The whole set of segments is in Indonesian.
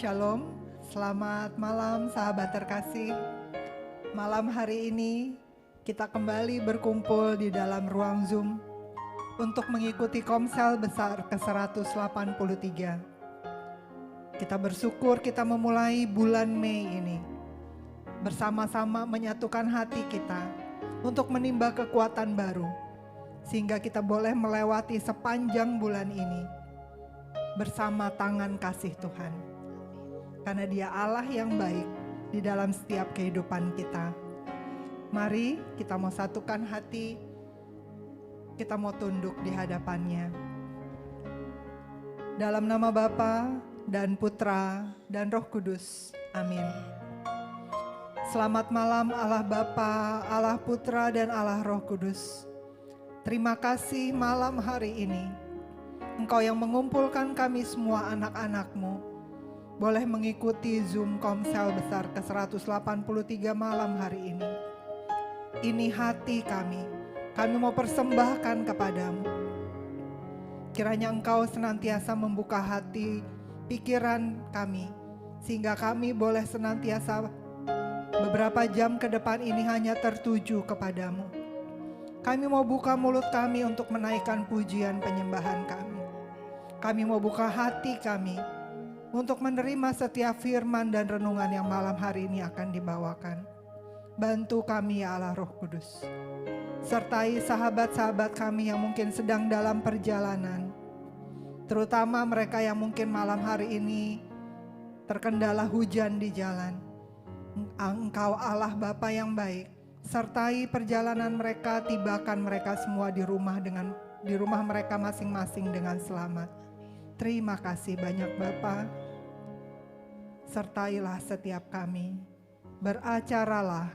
Shalom, selamat malam sahabat terkasih. Malam hari ini kita kembali berkumpul di dalam ruang Zoom untuk mengikuti Komsel besar ke-183. Kita bersyukur kita memulai bulan Mei ini bersama-sama menyatukan hati kita untuk menimba kekuatan baru, sehingga kita boleh melewati sepanjang bulan ini bersama tangan kasih Tuhan. Karena Dia Allah yang baik di dalam setiap kehidupan kita. Mari kita mau satukan hati, kita mau tunduk di hadapannya. Dalam nama Bapa dan Putra dan Roh Kudus. Amin. Selamat malam Allah Bapa, Allah Putra dan Allah Roh Kudus. Terima kasih malam hari ini Engkau yang mengumpulkan kami semua anak-anak-Mu boleh mengikuti Zoom Komsel besar ke-183 malam hari ini. Ini hati kami mau persembahkan kepadamu. Kiranya Engkau senantiasa membuka hati, pikiran kami, sehingga kami boleh senantiasa beberapa jam ke depan ini hanya tertuju kepadamu. Kami mau buka mulut kami untuk menaikkan pujian penyembahan kami. Kami mau buka hati kami untuk menerima setiap firman dan renungan yang malam hari ini akan dibawakan. Bantu kami ya Allah Roh Kudus. Sertai sahabat-sahabat kami yang mungkin sedang dalam perjalanan. Terutama mereka yang mungkin malam hari ini terkendala hujan di jalan. Engkau Allah Bapa yang baik. Sertai perjalanan mereka, tibakan mereka semua di rumah mereka masing-masing dengan selamat. Terima kasih banyak Bapa. Sertailah setiap kami. Beracaralah.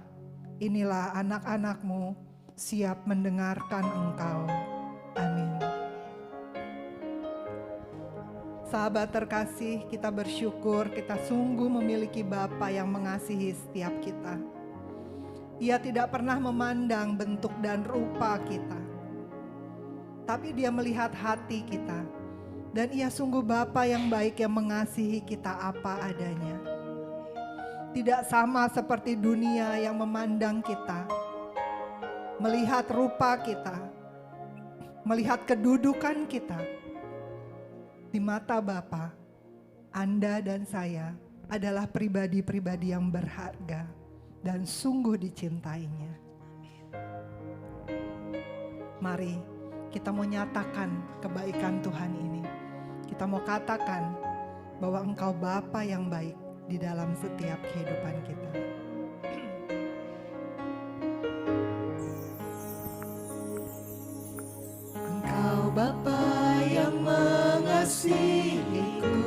Inilah anak-anak-Mu siap mendengarkan Engkau. Amin. Sahabat terkasih, kita bersyukur kita sungguh memiliki Bapa yang mengasihi setiap kita. Ia tidak pernah memandang bentuk dan rupa kita, tapi Dia melihat hati kita. Dan Ia sungguh Bapa yang baik yang mengasihi kita apa adanya. Tidak sama seperti dunia yang memandang kita, melihat rupa kita, melihat kedudukan kita. Di mata Bapa, Anda dan saya adalah pribadi-pribadi yang berharga dan sungguh dicintainya. Mari kita mau nyatakan kebaikan Tuhan ini. Kita mau katakan bahwa Engkau Bapa yang baik di dalam setiap kehidupan kita. Engkau Bapa yang mengasihiku,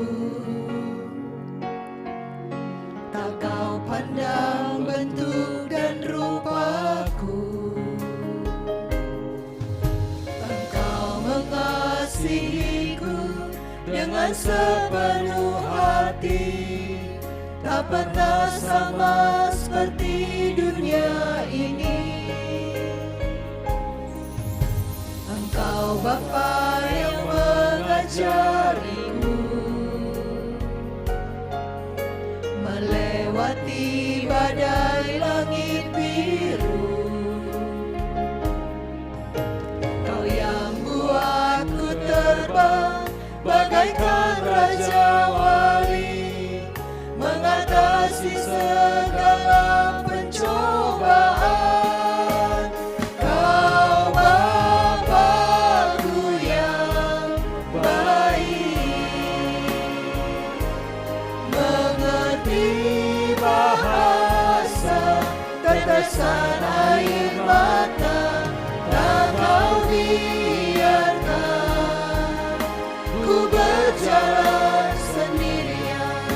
tak Kau pandang bentuk dan rupaku. Engkau mengasihiku dengan sepenuh hati, tak pernah sama seperti dunia ini. Engkau Bapa yang mengajariku melewati badai langit biru. Kau yang buatku terbang bagaikan Raja Wali, mengatasi segala pencobaan. Kau Bapa-Ku yang baik, mengerti bahasa tetesan air mata, tak Kau biarkan ku berjalan sendirian.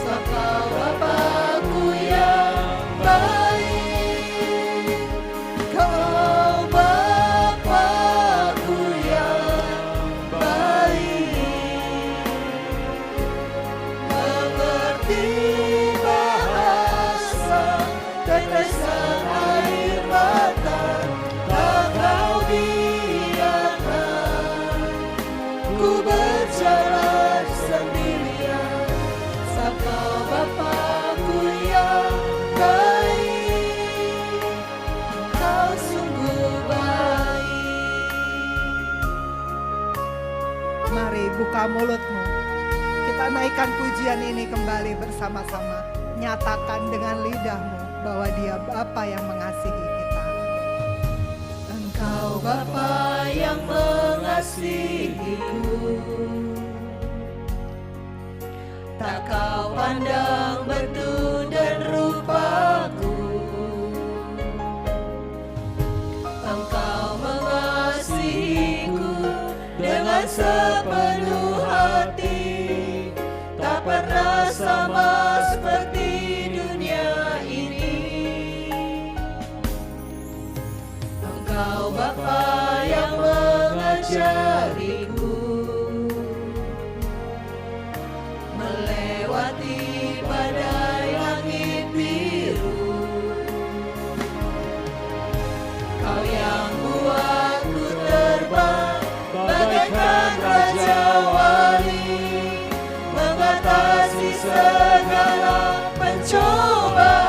Sebab Kau Bapa-Ku yang baik. Kau Bapa-Ku yang baik, mengerti bahasa tetesan air mata, tak Kau biarkan ku berjalan buka mulutmu. Kita naikkan pujian ini kembali bersama-sama. Nyatakan dengan lidahmu bahwa Dia Bapa yang mengasihi kita. Engkau Bapa yang mengasihiku, tak kau pandang bentuk dan rupaku. Engkau mengasihiku dengan sepenuh hati, tak pernah sama seperti dunia ini. Engkau Bapa yang mengajariku melewati badai langit biru. Kau yang buatku terbang bagaikan raja wali, mengatasi segala pencobaan.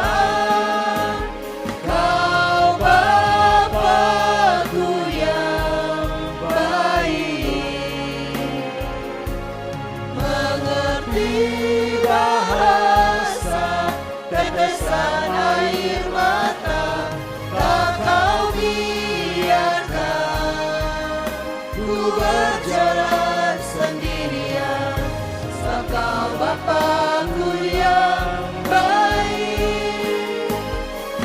Kau Bapa-Ku yang baik, mengerti bahasa tetesan air mata, tak kau biarkan ku berjalan sendirian. Sebab kau Bapa-Ku yang baik,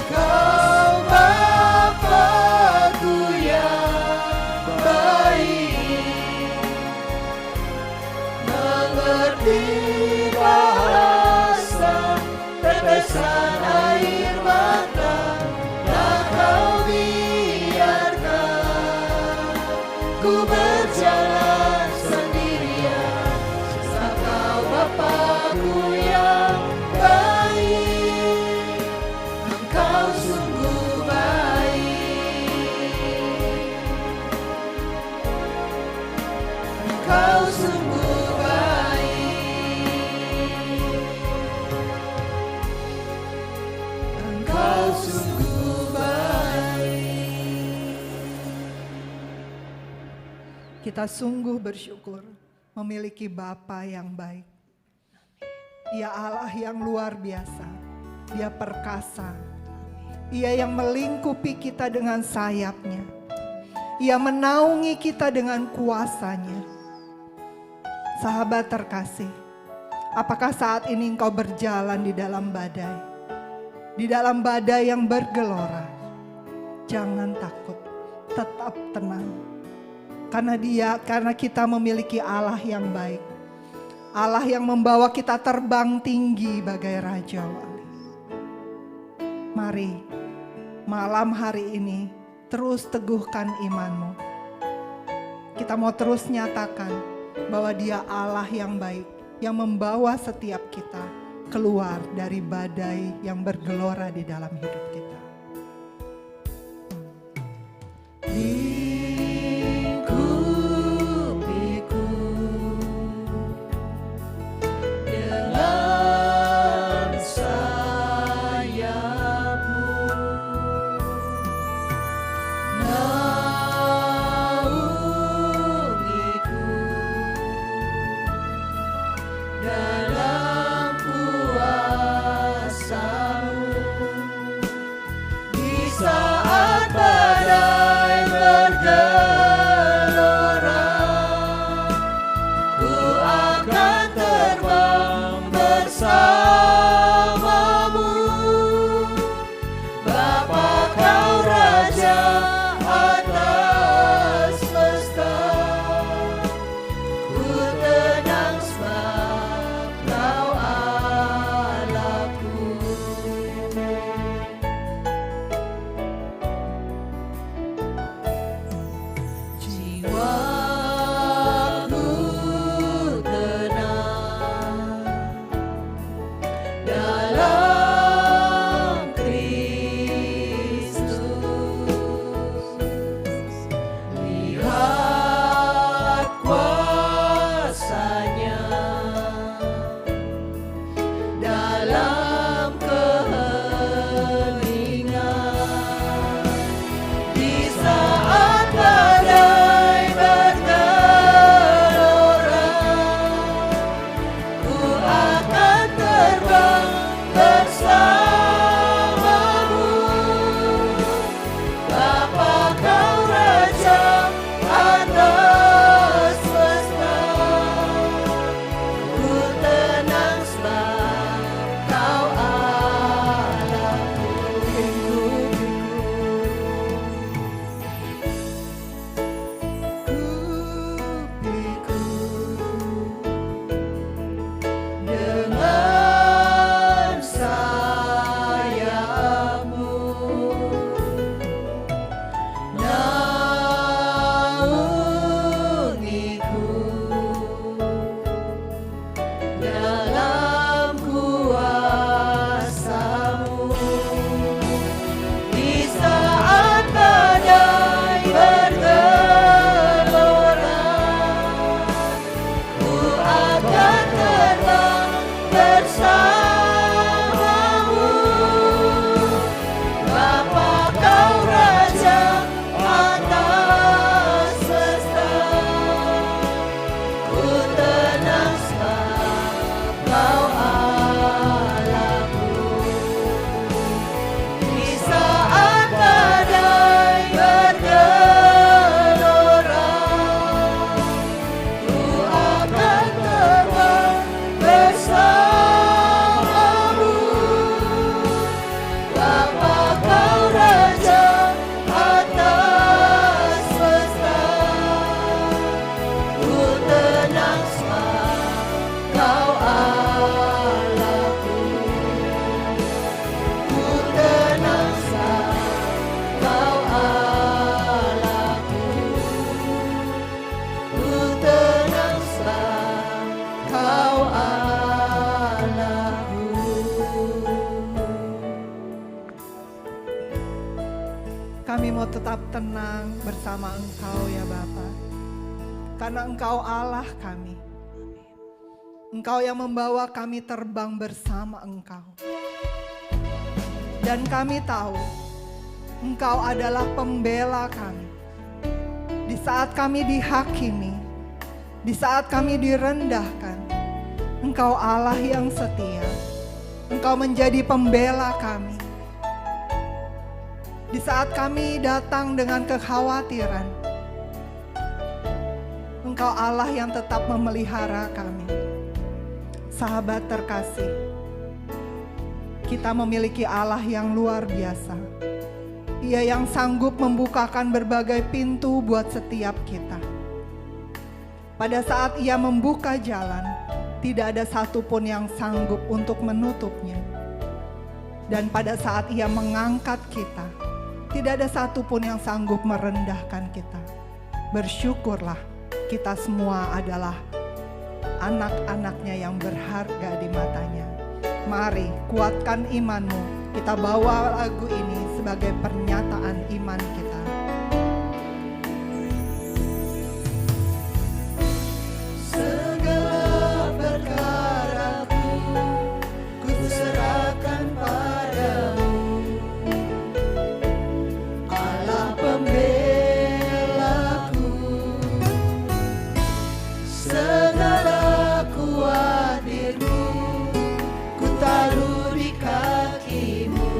kau Bapa-Ku yang baik, mengerti bahasa tetesan air mata, tak kau biarkan ku berjalan sendirian. Sebab kau Bapa-Ku yang baik, engkau sungguh baik, engkau sungguh baik, engkau sungguh baik. Kita sungguh bersyukur memiliki Bapa yang baik. Dia Allah yang luar biasa. Dia perkasa. Ia yang melingkupi kita dengan sayapnya. Ia menaungi kita dengan kuasanya. Sahabat terkasih, apakah saat ini engkau berjalan di dalam badai? Di dalam badai yang bergelora. Jangan takut, tetap tenang. Karena kita memiliki Allah yang baik. Allah yang membawa kita terbang tinggi bagai Raja Wali. Mari malam hari ini terus teguhkan imanmu. Kita mau terus nyatakan bahwa Dia Allah yang baik, yang membawa setiap kita keluar dari badai yang bergelora di dalam hidup kita. Kami mau tetap tenang bersama Engkau ya Bapa. Karena Engkau Allah kami. Engkau yang membawa kami terbang bersama Engkau. Dan kami tahu Engkau adalah pembela kami. Di saat kami dihakimi, di saat kami direndahkan, Engkau Allah yang setia. Engkau menjadi pembela kami. Di saat kami datang dengan kekhawatiran, Engkau Allah yang tetap memelihara kami. Sahabat terkasih, kita memiliki Allah yang luar biasa. Ia yang sanggup membukakan berbagai pintu buat setiap kita. Pada saat Ia membuka jalan, tidak ada satupun yang sanggup untuk menutupnya. Dan pada saat Ia mengangkat kita, tidak ada satupun yang sanggup merendahkan kita. Bersyukurlah, kita semua adalah anak-anaknya yang berharga di matanya. Mari kuatkan imanmu. Kita bawa lagu ini sebagai pernyataan iman kita. Segala perkaraku ku serahkan padamu, Allah pembelaku. Segala kuatirku ku taruh di kakimu,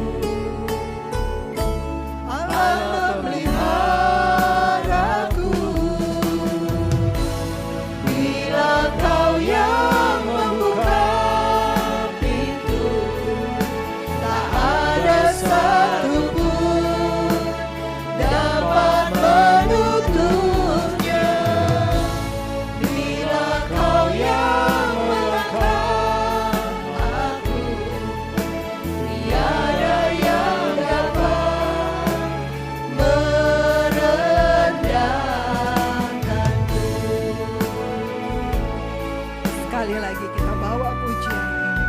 Allah memeliharaku. Bila Kau yang membuka pintu, tak ada satupun dapat menutupnya. Bila Kau yang mengangkat aku, tiada yang dapat merendahkanku. Sekali lagi kita bawa pujian ini.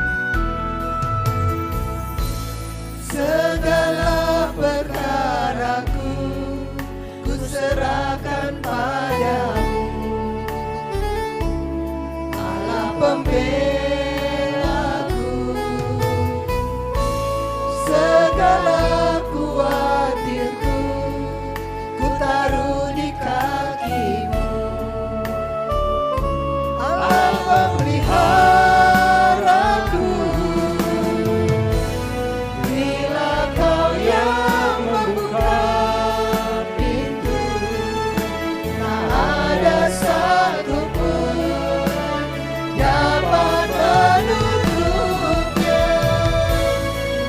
Segala perkaraku ku serahkan padamu, Allah pembelaku. Segala kuatirku ku taruh di kakimu, Allah memeliharaku. Bila Kau yang membuka pintu, tak ada satupun dapat menutupnya.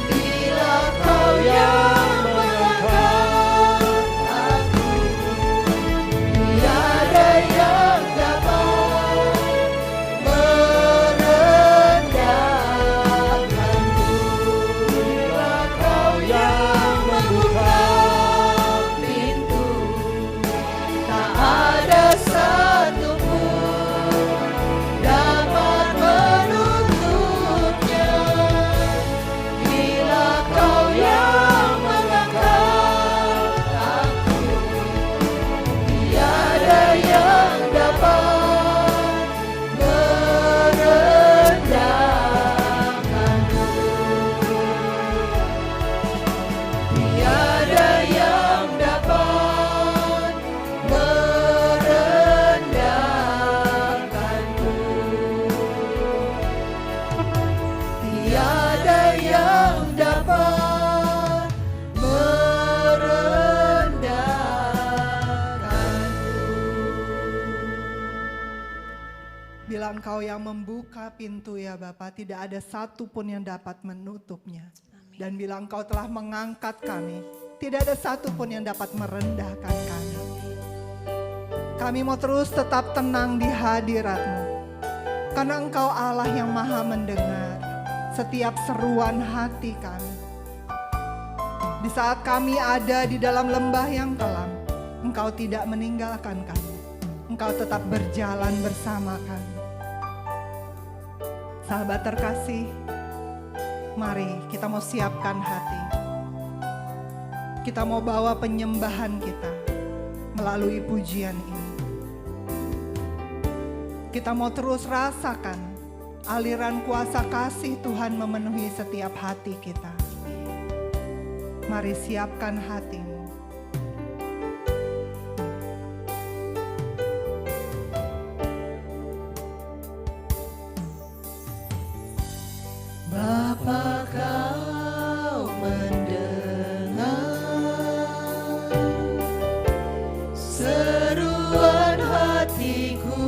Bila Kau yang mengangkat aku, tiada yang dapat merendahkanku. Bila Kau yang membuka pintu, tak ada satupun dapat menutupnya. Bila Kau yang mengangkat aku, tiada yang dapat merendahkanku. Tiada yang dapat merendahkanku. Tiada yang dapat merendahkanku. Bila Engkau yang membuka pintu ya Bapa, tidak ada satupun yang dapat menutupnya. Dan bila Engkau telah mengangkat kami, tidak ada satupun yang dapat merendahkan kami. Kami mau terus tetap tenang di hadirat-Mu. Karena Engkau Allah yang maha mendengar setiap seruan hati kami. Di saat kami ada di dalam lembah yang kelam, Engkau tidak meninggalkan kami. Engkau tetap berjalan bersama kami. Sahabat terkasih, mari kita mau siapkan hati. kita mau bawa penyembahan kita melalui pujian ini. Kita mau terus rasakan aliran kuasa kasih Tuhan memenuhi setiap hati kita. Mari siapkan hatimu. Bapa, Kau mendengar seruan hatiku,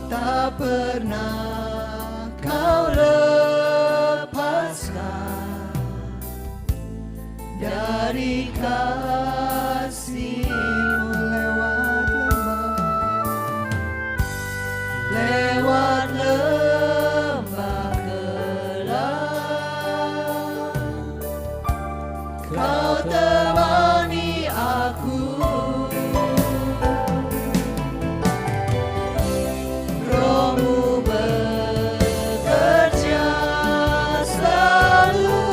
tak pernah Kau lepaskan dari kasih-Mu. Lewat lembah gelap, Kau temani aku. Roh-Mu bekerja selalu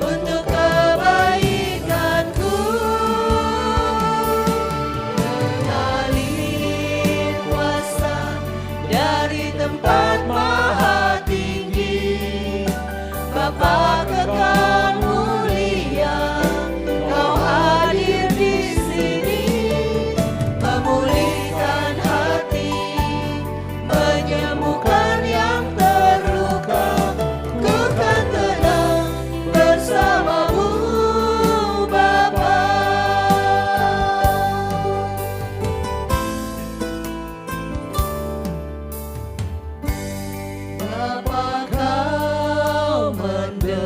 untuk kebaikanku. Mengalir kuasa dari tempat maha tinggi, Bapa kekal mulia, Kau hadir di sini, memulihkan hati, menyembuhkan yang terluka. Ku kan tenang bersama-Mu, Bapa. Bapa, Kau mendengar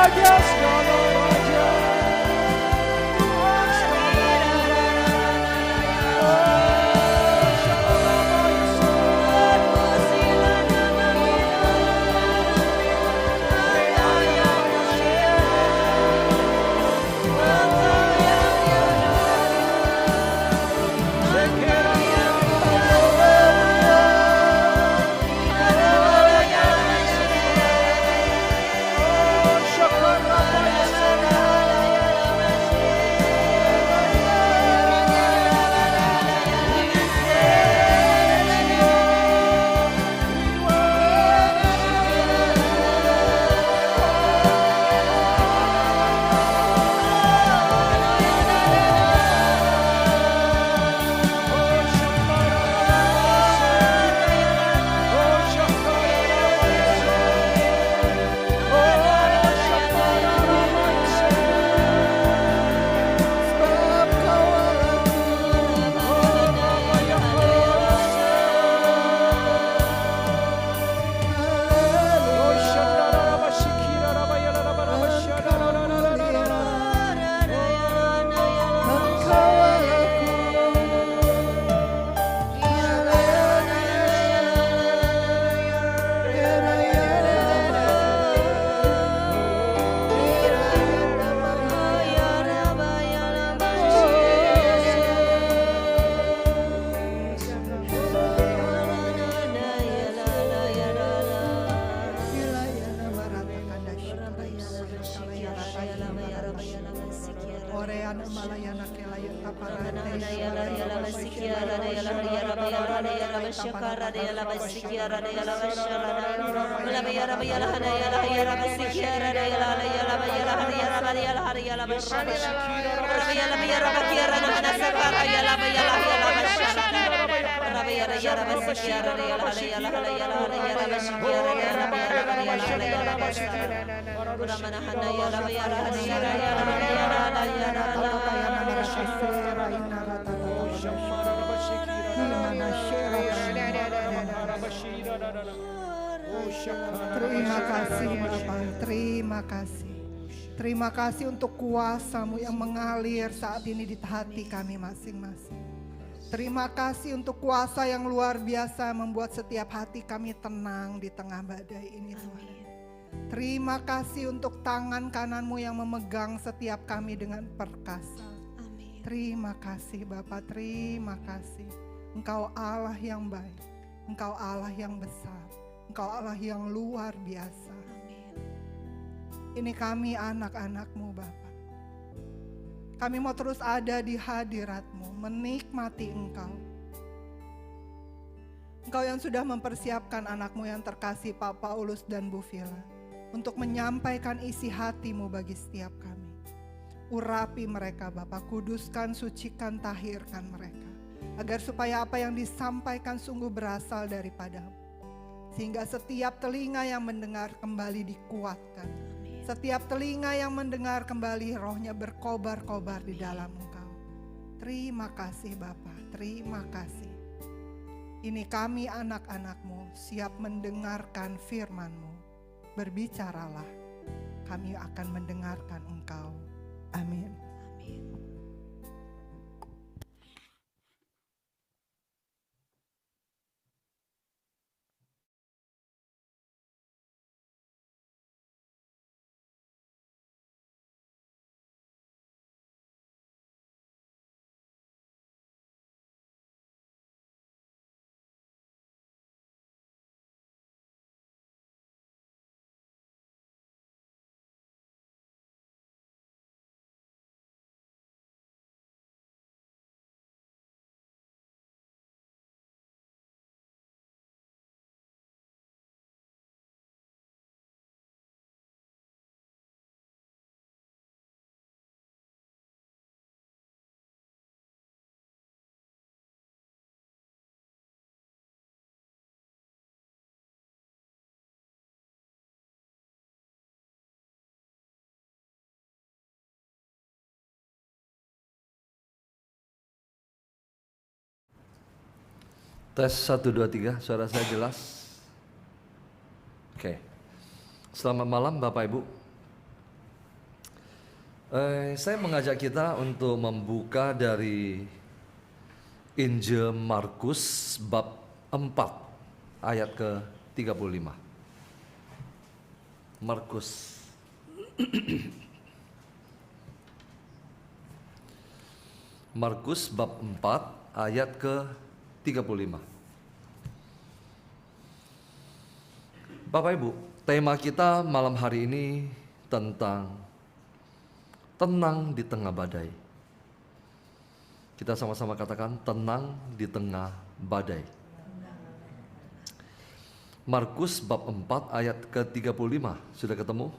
raja, segala raja. Terima kasih Bapa, terima kasih. Terima kasih untuk kuasa-Mu yang mengalir saat ini di hati kami masing-masing. Terima kasih untuk kuasa yang luar biasa membuat setiap hati kami tenang di tengah badai ini Tuhan. Terima kasih untuk tangan kanan-Mu yang memegang setiap kami dengan perkasa. Terima kasih Bapa, terima kasih. Engkau Allah yang baik, Engkau Allah yang besar, Engkau Allah yang luar biasa. Ini kami anak-anak-Mu Bapa. Kami mau terus ada di hadirat-Mu, menikmati Engkau. Engkau yang sudah mempersiapkan anak-Mu yang terkasih Pak Paulus dan Bu Vila untuk menyampaikan isi hati-Mu bagi setiap kami. Urapi mereka Bapa, kuduskan, sucikan, tahirkan mereka. Agar supaya apa yang disampaikan sungguh berasal daripada-Mu. Sehingga setiap telinga yang mendengar kembali dikuatkan. Setiap telinga yang mendengar kembali rohnya berkobar-kobar di dalam Engkau. Terima kasih Bapa, terima kasih. Ini kami anak-anak-Mu siap mendengarkan firman-Mu. Berbicaralah, kami akan mendengarkan Engkau. Amin. Tes 1, 2, 3, suara saya jelas? Oke. Selamat malam Bapak Ibu. Saya mengajak kita untuk membuka dari Injil Markus bab 4 ayat ke-35. Markus Markus bab 4 ayat ke-35. Bapak Ibu, tema kita malam hari ini tentang tenang di tengah badai. Kita sama-sama katakan tenang di tengah badai. Markus bab 4 ayat ke-35. Sudah ketemu?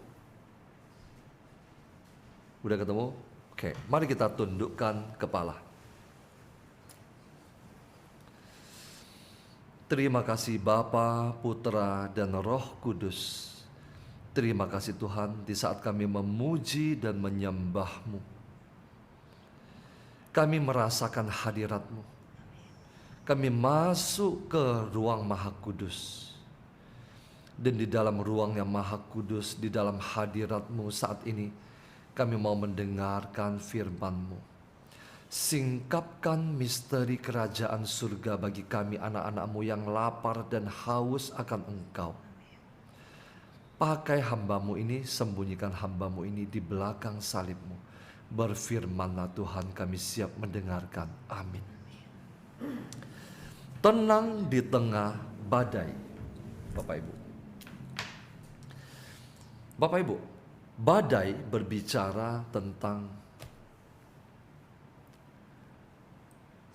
Udah ketemu? Oke, mari kita tundukkan kepala. Terima kasih Bapa, Putra, dan Roh Kudus. Terima kasih Tuhan di saat kami memuji dan menyembah-Mu. Kami merasakan hadirat-Mu. Kami masuk ke ruang Maha Kudus. Dan di dalam ruang yang Maha Kudus, di dalam hadirat-Mu saat ini, kami mau mendengarkan firman-Mu. Singkapkan misteri kerajaan surga bagi kami anak-anak-Mu yang lapar dan haus akan Engkau. Pakai hamba-Mu ini, sembunyikan hamba-Mu ini di belakang salib-Mu. Berfirmanlah Tuhan, kami siap mendengarkan. Amin. Tenang di tengah badai. Bapak Ibu. Bapak Ibu, badai berbicara tentang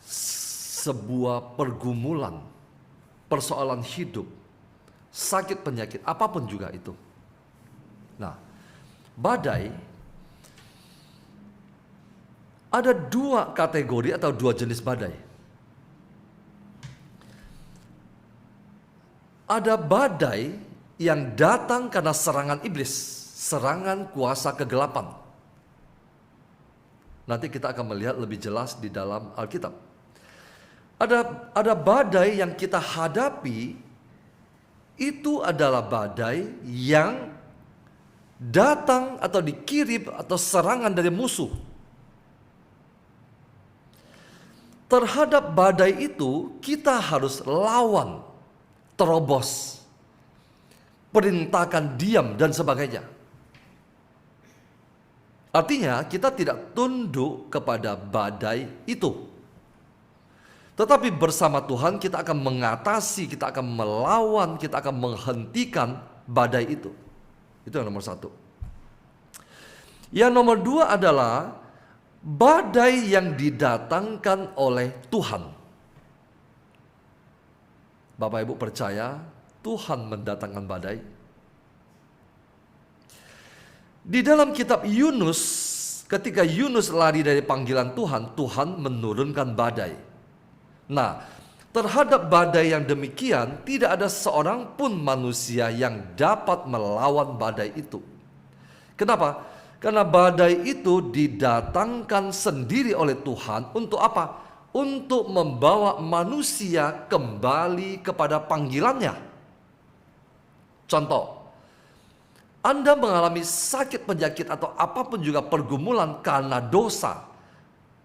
sebuah pergumulan, persoalan hidup, sakit penyakit, apapun juga itu. Nah, badai ada dua kategori atau dua jenis badai. Ada badai yang datang karena serangan iblis, serangan kuasa kegelapan. Nanti kita akan melihat lebih jelas di dalam Alkitab. Ada badai yang kita hadapi. Itu adalah badai yang datang atau dikirim atau serangan dari musuh. Terhadap badai itu kita harus lawan, terobos, perintahkan diam dan sebagainya. Artinya kita tidak tunduk kepada badai itu. Tetapi bersama Tuhan kita akan mengatasi, kita akan melawan, kita akan menghentikan badai itu. Itu yang nomor satu. Yang nomor dua adalah badai yang didatangkan oleh Tuhan. Bapak Ibu percaya Tuhan mendatangkan badai? Di dalam kitab Yunus, ketika Yunus lari dari panggilan Tuhan, Tuhan menurunkan badai. Nah, terhadap badai yang demikian, tidak ada seorang pun manusia yang dapat melawan badai itu. Kenapa? Karena badai itu didatangkan sendiri oleh Tuhan untuk apa? Untuk membawa manusia kembali kepada panggilannya. Contoh, Anda mengalami sakit penyakit atau apapun juga pergumulan karena dosa.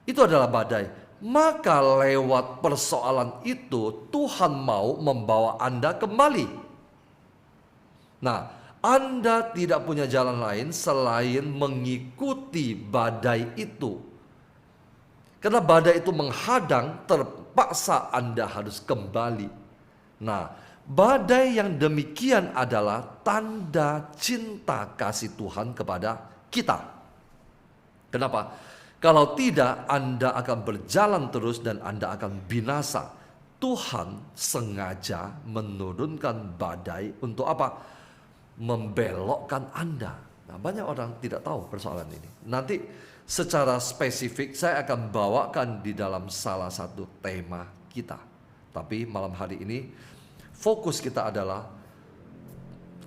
Itu adalah badai. Maka lewat persoalan itu Tuhan mau membawa Anda kembali. Nah, Anda tidak punya jalan lain selain mengikuti badai itu. Karena badai itu menghadang, terpaksa Anda harus kembali. Nah, badai yang demikian adalah tanda cinta kasih Tuhan kepada kita. Kenapa? Kalau tidak, Anda akan berjalan terus dan Anda akan binasa. Tuhan sengaja menurunkan badai untuk apa? Membelokkan Anda. Nah, banyak orang tidak tahu persoalan ini. Nanti secara spesifik saya akan bawakan di dalam salah satu tema kita. Tapi malam hari ini fokus kita adalah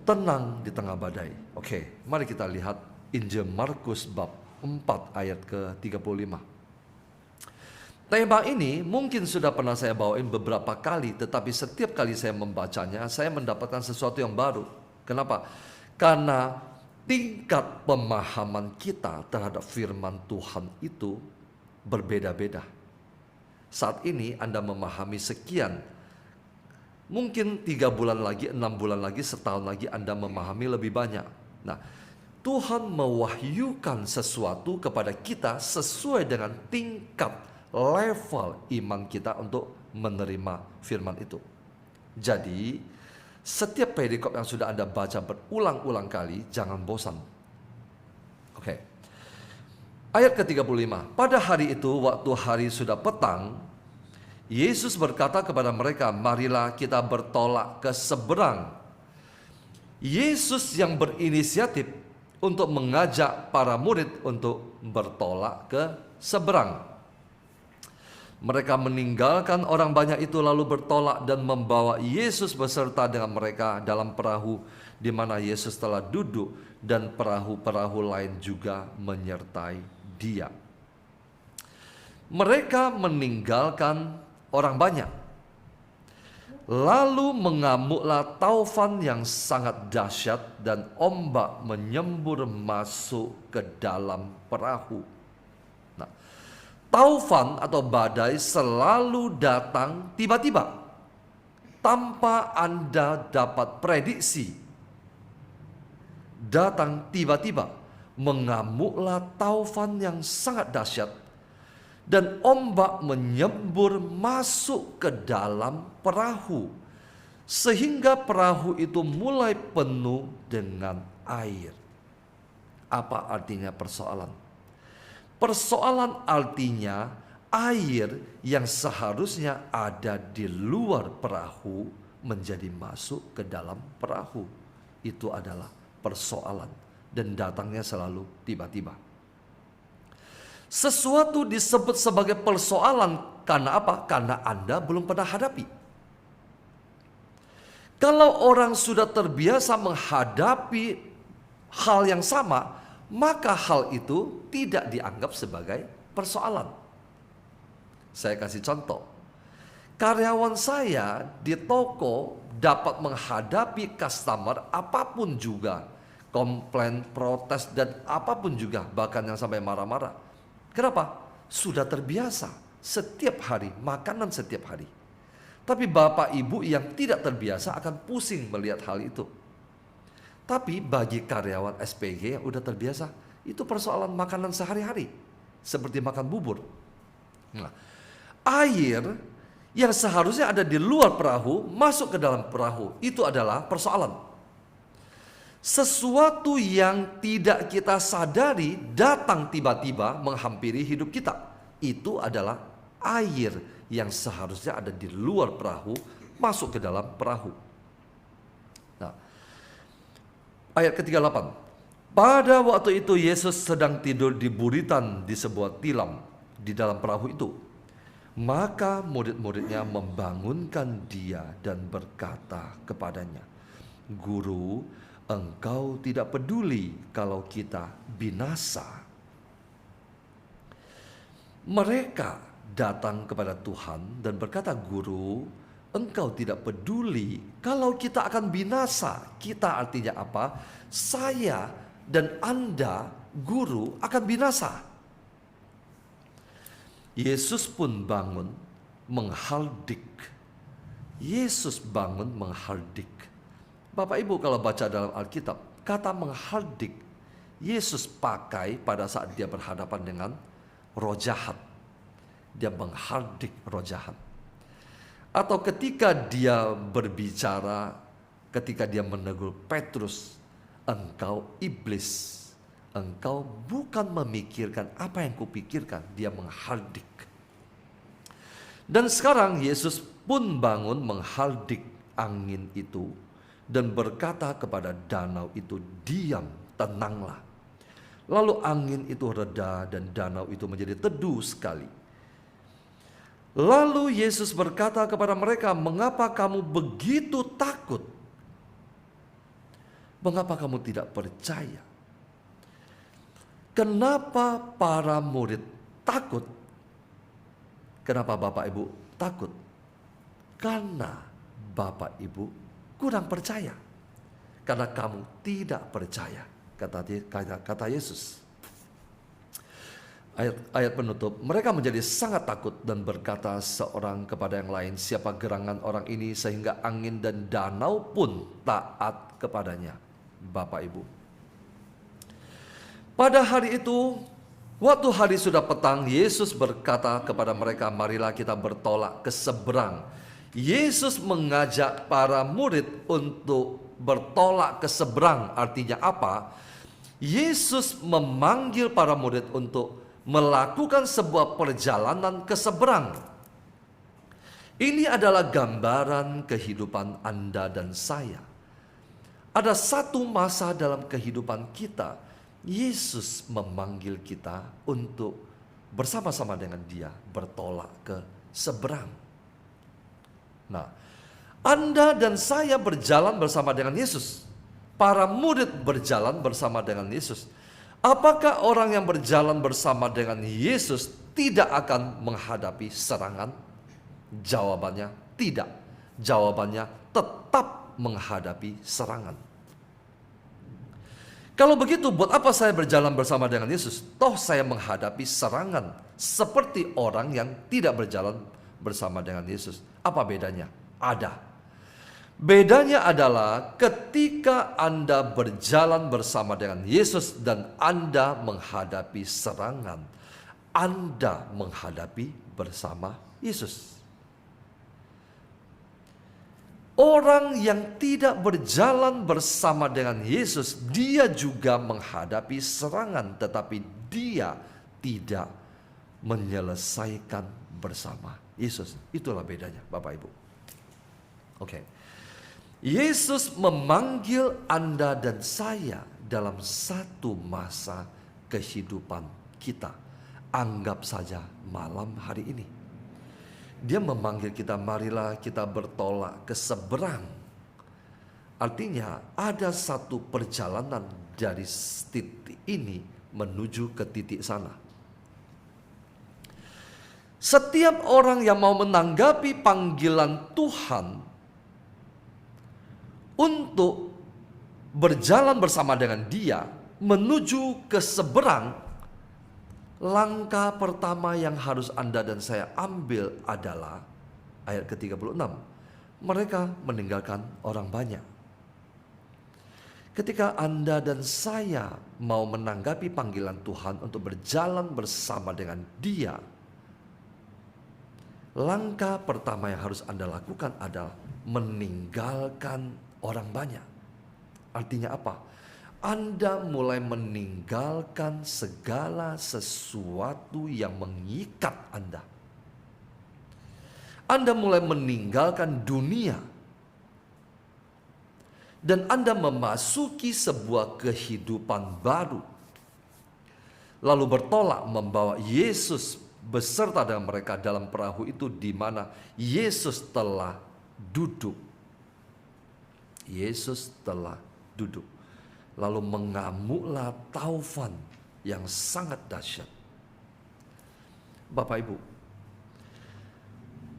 tenang di tengah badai. Oke, mari kita lihat Injil Markus bab 4 ayat ke-35. Tema ini mungkin sudah pernah saya bawain beberapa kali, tetapi setiap kali saya membacanya, saya mendapatkan sesuatu yang baru. Kenapa? Karena tingkat pemahaman kita terhadap firman Tuhan itu berbeda-beda. Saat ini Anda memahami sekian, mungkin 3 bulan lagi, 6 bulan lagi, setahun lagi Anda memahami lebih banyak. Nah, Tuhan mewahyukan sesuatu kepada kita sesuai dengan tingkat level iman kita untuk menerima firman itu. Jadi, setiap perikop yang sudah Anda baca berulang-ulang kali, jangan bosan. Oke. Ayat ke-35, pada hari itu waktu hari sudah petang, Yesus berkata kepada mereka, marilah kita bertolak ke seberang. Yesus yang berinisiatif untuk mengajak para murid untuk bertolak ke seberang. Mereka meninggalkan orang banyak itu lalu bertolak dan membawa Yesus beserta dengan mereka dalam perahu di mana Yesus telah duduk, dan perahu-perahu lain juga menyertai Dia. Mereka meninggalkan orang banyak. Lalu mengamuklah taufan yang sangat dahsyat dan ombak menyembur masuk ke dalam perahu. Nah, taufan atau badai selalu datang tiba-tiba tanpa Anda dapat prediksi. Datang tiba-tiba. Mengamuklah taufan yang sangat dahsyat dan ombak menyembur masuk ke dalam perahu sehingga perahu itu mulai penuh dengan air. Apa artinya persoalan? Persoalan artinya air yang seharusnya ada di luar perahu menjadi masuk ke dalam perahu. Itu adalah persoalan. Dan datangnya selalu tiba-tiba. Sesuatu disebut sebagai persoalan karena apa? Karena Anda belum pernah hadapi. Kalau orang sudah terbiasa menghadapi hal yang sama, maka hal itu tidak dianggap sebagai persoalan. Saya kasih contoh. Karyawan saya di toko dapat menghadapi customer apapun juga, komplain, protes, dan apapun juga, bahkan yang sampai marah-marah. Kenapa? Sudah terbiasa setiap hari, makanan setiap hari. Tapi bapak ibu yang tidak terbiasa akan pusing melihat hal itu. Tapi bagi karyawan SPG yang udah terbiasa, itu persoalan makanan sehari-hari, seperti makan bubur. Nah, air yang seharusnya ada di luar perahu masuk ke dalam perahu, itu adalah persoalan. Sesuatu yang tidak kita sadari datang tiba-tiba menghampiri hidup kita. Itu adalah air yang seharusnya ada di luar perahu masuk ke dalam perahu. Nah, ayat ke-38. Pada waktu itu Yesus sedang tidur di buritan di sebuah tilam di dalam perahu itu. Maka murid-muridnya membangunkan dia dan berkata kepadanya, Guru, Engkau tidak peduli kalau kita binasa. Mereka datang kepada Tuhan dan berkata, Guru, Engkau tidak peduli kalau kita akan binasa. Kita artinya apa? Saya dan Anda, Guru, akan binasa. Yesus pun bangun menghardik. Yesus bangun menghardik. Bapak Ibu kalau baca dalam Alkitab, kata menghardik Yesus pakai pada saat dia berhadapan dengan roh jahat. Dia menghardik roh jahat. Atau ketika dia berbicara, ketika dia menegur Petrus, engkau iblis, engkau bukan memikirkan apa yang kupikirkan. Dia menghardik. Dan sekarang Yesus pun bangun menghardik angin itu dan berkata kepada danau itu, diam, tenanglah. Lalu angin itu reda dan danau itu menjadi teduh sekali. Lalu Yesus berkata kepada mereka, mengapa kamu begitu takut? Mengapa kamu tidak percaya? Kenapa para murid takut? Kenapa Bapak Ibu takut? Karena Bapak Ibu kurang percaya. Karena kamu tidak percaya. kata Yesus. Ayat penutup, mereka menjadi sangat takut dan berkata seorang kepada yang lain, siapa gerangan orang ini sehingga angin dan danau pun taat kepadanya. Bapak Ibu, pada hari itu, waktu hari sudah petang, Yesus berkata kepada mereka, marilah kita bertolak ke seberang. Yesus mengajak para murid untuk bertolak ke seberang. Artinya apa? Yesus memanggil para murid untuk melakukan sebuah perjalanan ke seberang. Ini adalah gambaran kehidupan Anda dan saya. Ada satu masa dalam kehidupan kita, Yesus memanggil kita untuk bersama-sama dengan Dia bertolak ke seberang. Nah, Anda dan saya berjalan bersama dengan Yesus. Para murid berjalan bersama dengan Yesus. Apakah orang yang berjalan bersama dengan Yesus tidak akan menghadapi serangan? Jawabannya tidak. Jawabannya tetap menghadapi serangan. Kalau begitu, buat apa saya berjalan bersama dengan Yesus? Toh saya menghadapi serangan seperti orang yang tidak berjalan bersama dengan Yesus. Apa bedanya? Ada. Bedanya adalah ketika Anda berjalan bersama dengan Yesus dan Anda menghadapi serangan, Anda menghadapi bersama Yesus. Orang yang tidak berjalan bersama dengan Yesus, dia juga menghadapi serangan, tetapi dia tidak menyelesaikan bersama Yesus. Itulah bedanya, Bapak Ibu. Oke. Yesus memanggil Anda dan saya dalam satu masa kehidupan kita. Anggap saja malam hari ini. Dia memanggil kita, marilah kita bertolak ke seberang. Artinya ada satu perjalanan dari titik ini menuju ke titik sana. Setiap orang yang mau menanggapi panggilan Tuhan untuk berjalan bersama dengan Dia menuju ke seberang, langkah pertama yang harus Anda dan saya ambil adalah ayat ke-36. Mereka meninggalkan orang banyak. Ketika Anda dan saya mau menanggapi panggilan Tuhan untuk berjalan bersama dengan Dia, langkah pertama yang harus Anda lakukan adalah meninggalkan orang banyak. Artinya apa? Anda mulai meninggalkan segala sesuatu yang mengikat Anda. Anda mulai meninggalkan dunia. Dan Anda memasuki sebuah kehidupan baru. Lalu bertolak membawa Yesus beserta dengan mereka dalam perahu itu, di mana Yesus telah duduk. Yesus telah duduk. Lalu mengamuklah taufan yang sangat dahsyat. Bapak Ibu,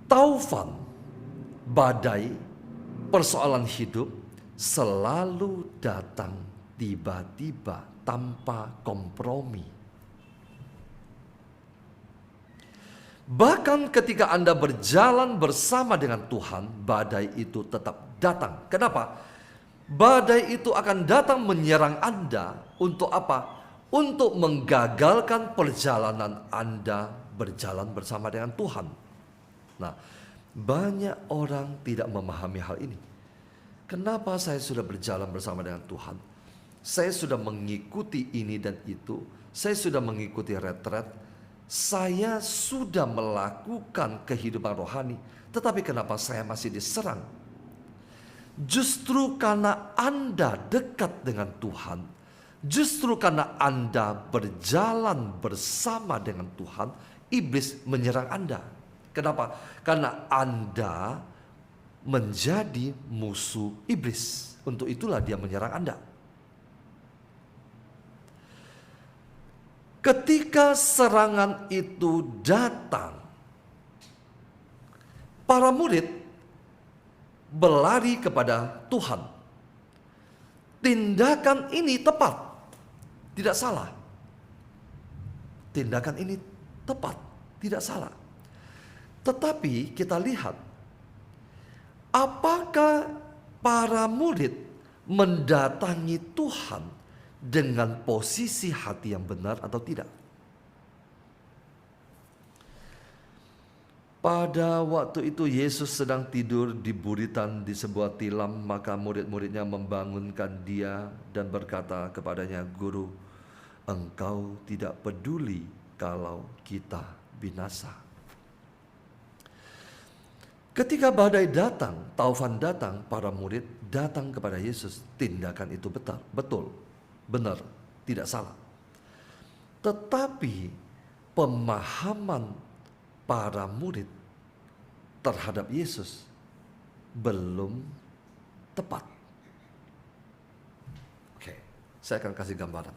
taufan, badai, persoalan hidup selalu datang tiba-tiba tanpa kompromi. Bahkan ketika Anda berjalan bersama dengan Tuhan, badai itu tetap datang. Kenapa? Badai itu akan datang menyerang Anda untuk apa? Untuk menggagalkan perjalanan Anda berjalan bersama dengan Tuhan. Nah, banyak orang tidak memahami hal ini. Kenapa saya sudah berjalan bersama dengan Tuhan? Saya sudah mengikuti ini dan itu. Saya sudah mengikuti retret. Saya sudah melakukan kehidupan rohani. Tetapi kenapa saya masih diserang? Justru karena Anda dekat dengan Tuhan, justru karena Anda berjalan bersama dengan Tuhan, iblis menyerang Anda. Kenapa? Karena Anda menjadi musuh iblis. Untuk itulah dia menyerang Anda. Ketika serangan itu datang, para murid berlari kepada Tuhan. Tindakan ini tepat. tidak salah. Tindakan ini tepat, tidak salah. Tetapi kita lihat, apakah para murid mendatangi Tuhan dengan posisi hati yang benar atau tidak? Pada waktu itu Yesus sedang tidur di buritan di sebuah tilam, maka murid-muridnya membangunkan dia dan berkata kepadanya, "Guru, engkau tidak peduli kalau kita binasa." Ketika badai datang, taufan datang, para murid datang kepada Yesus. Tindakan itu betul, benar, tidak salah. Tetapi pemahaman para murid terhadap Yesus belum tepat. Oke, saya akan kasih gambaran.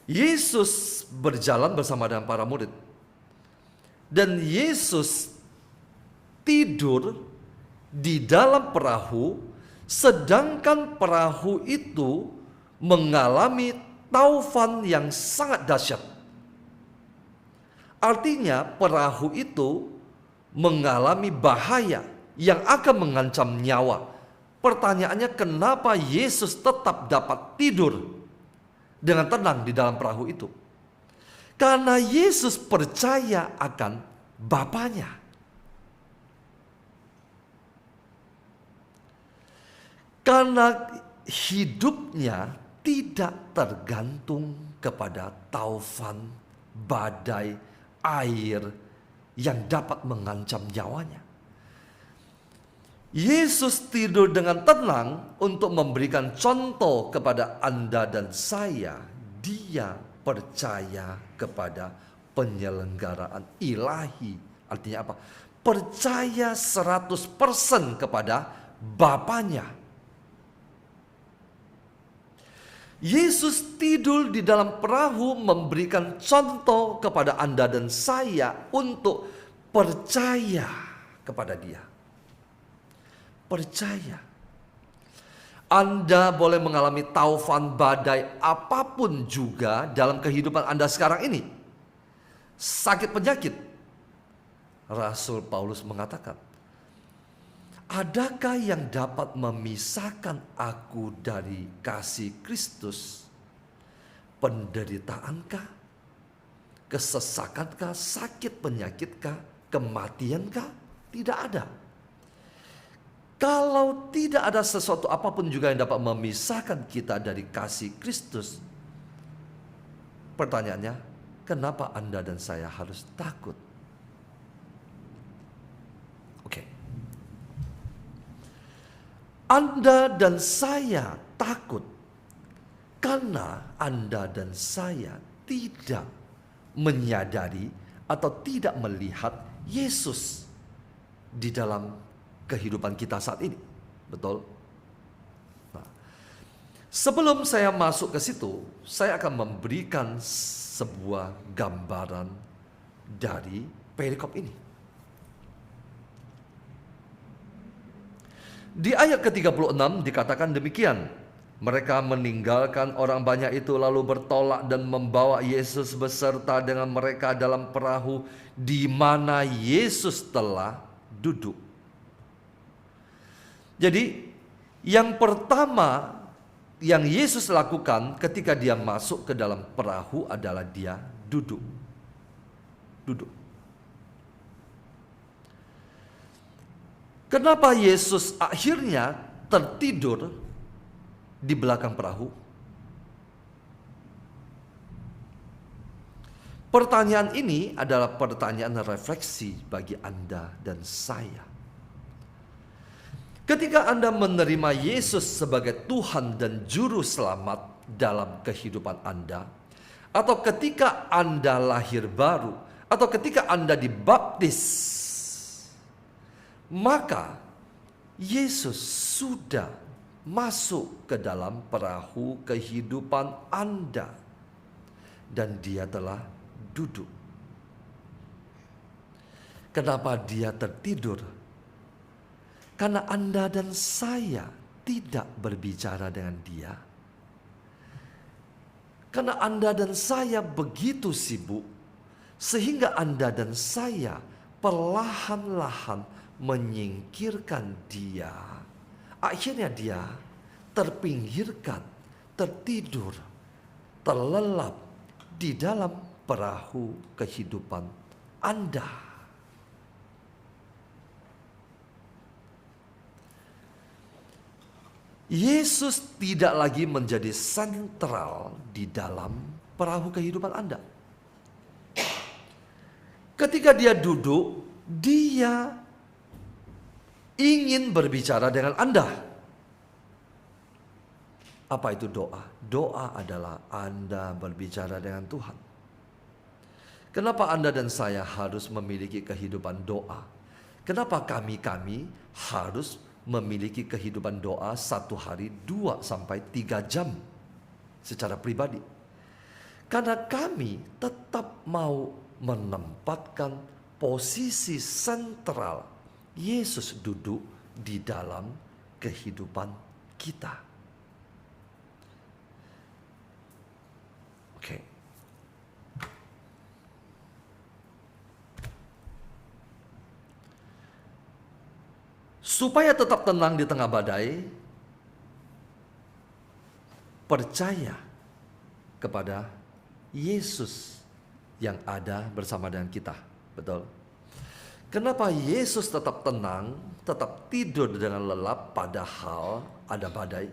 Yesus berjalan bersama dengan para murid. Dan Yesus tidur di dalam perahu, sedangkan perahu itu mengalami taufan yang sangat dahsyat. Artinya perahu itu mengalami bahaya yang akan mengancam nyawa. Pertanyaannya, kenapa Yesus tetap dapat tidur dengan tenang di dalam perahu itu? Karena Yesus percaya akan Bapanya. Karena hidupnya tidak tergantung kepada taufan, badai, air yang dapat mengancam nyawanya. Yesus tidur dengan tenang untuk memberikan contoh kepada Anda dan saya. Dia percaya kepada penyelenggaraan ilahi. Artinya apa? Percaya 100% kepada Bapanya. Yesus tidur di dalam perahu memberikan contoh kepada Anda dan saya untuk percaya kepada Dia. Percaya. Anda boleh mengalami taufan, badai, apapun juga dalam kehidupan Anda sekarang ini. Sakit penyakit. Rasul Paulus mengatakan, adakah yang dapat memisahkan aku dari kasih Kristus? Penderitaankah? Kesesakankah? Sakit penyakitkah? Kematiankah? Tidak ada. Kalau tidak ada sesuatu apapun juga yang dapat memisahkan kita dari kasih Kristus, pertanyaannya, kenapa Anda dan saya harus takut? Oke. Anda dan saya takut karena Anda dan saya tidak menyadari atau tidak melihat Yesus di dalam kehidupan kita saat ini. Betul? Nah, sebelum saya masuk ke situ, saya akan memberikan sebuah gambaran dari perikop ini. Di ayat ke-36 dikatakan demikian. Mereka meninggalkan orang banyak itu lalu bertolak dan membawa Yesus beserta dengan mereka dalam perahu di mana Yesus telah duduk. Jadi yang pertama yang Yesus lakukan ketika dia masuk ke dalam perahu adalah dia duduk. Duduk. Kenapa Yesus akhirnya tertidur di belakang perahu? Pertanyaan ini adalah pertanyaan refleksi bagi Anda dan saya. Ketika Anda menerima Yesus sebagai Tuhan dan Juru Selamat dalam kehidupan Anda, atau ketika Anda lahir baru, atau ketika Anda dibaptis, maka Yesus sudah masuk ke dalam perahu kehidupan Anda, dan Dia telah duduk. Kenapa Dia tertidur? Karena Anda dan saya tidak berbicara dengan Dia. Karena Anda dan saya begitu sibuk, sehingga Anda dan saya perlahan-lahan menyingkirkan dia. Akhirnya dia terpinggirkan, tertidur, terlelap di dalam perahu kehidupan Anda. Yesus tidak lagi menjadi sentral di dalam perahu kehidupan Anda. Ketika dia duduk, dia ingin berbicara dengan Anda. Apa itu doa? Doa adalah Anda berbicara dengan Tuhan. Kenapa Anda dan saya harus memiliki kehidupan doa? Kenapa kami harus memiliki kehidupan doa 1 hari 2 sampai 3 jam secara pribadi? Karena kami tetap mau menempatkan posisi sentral Yesus duduk di dalam kehidupan kita. Oke. Supaya tetap tenang di tengah badai, percaya kepada Yesus yang ada bersama dengan kita. Betul? Kenapa Yesus tetap tenang, tetap tidur dengan lelap padahal ada badai?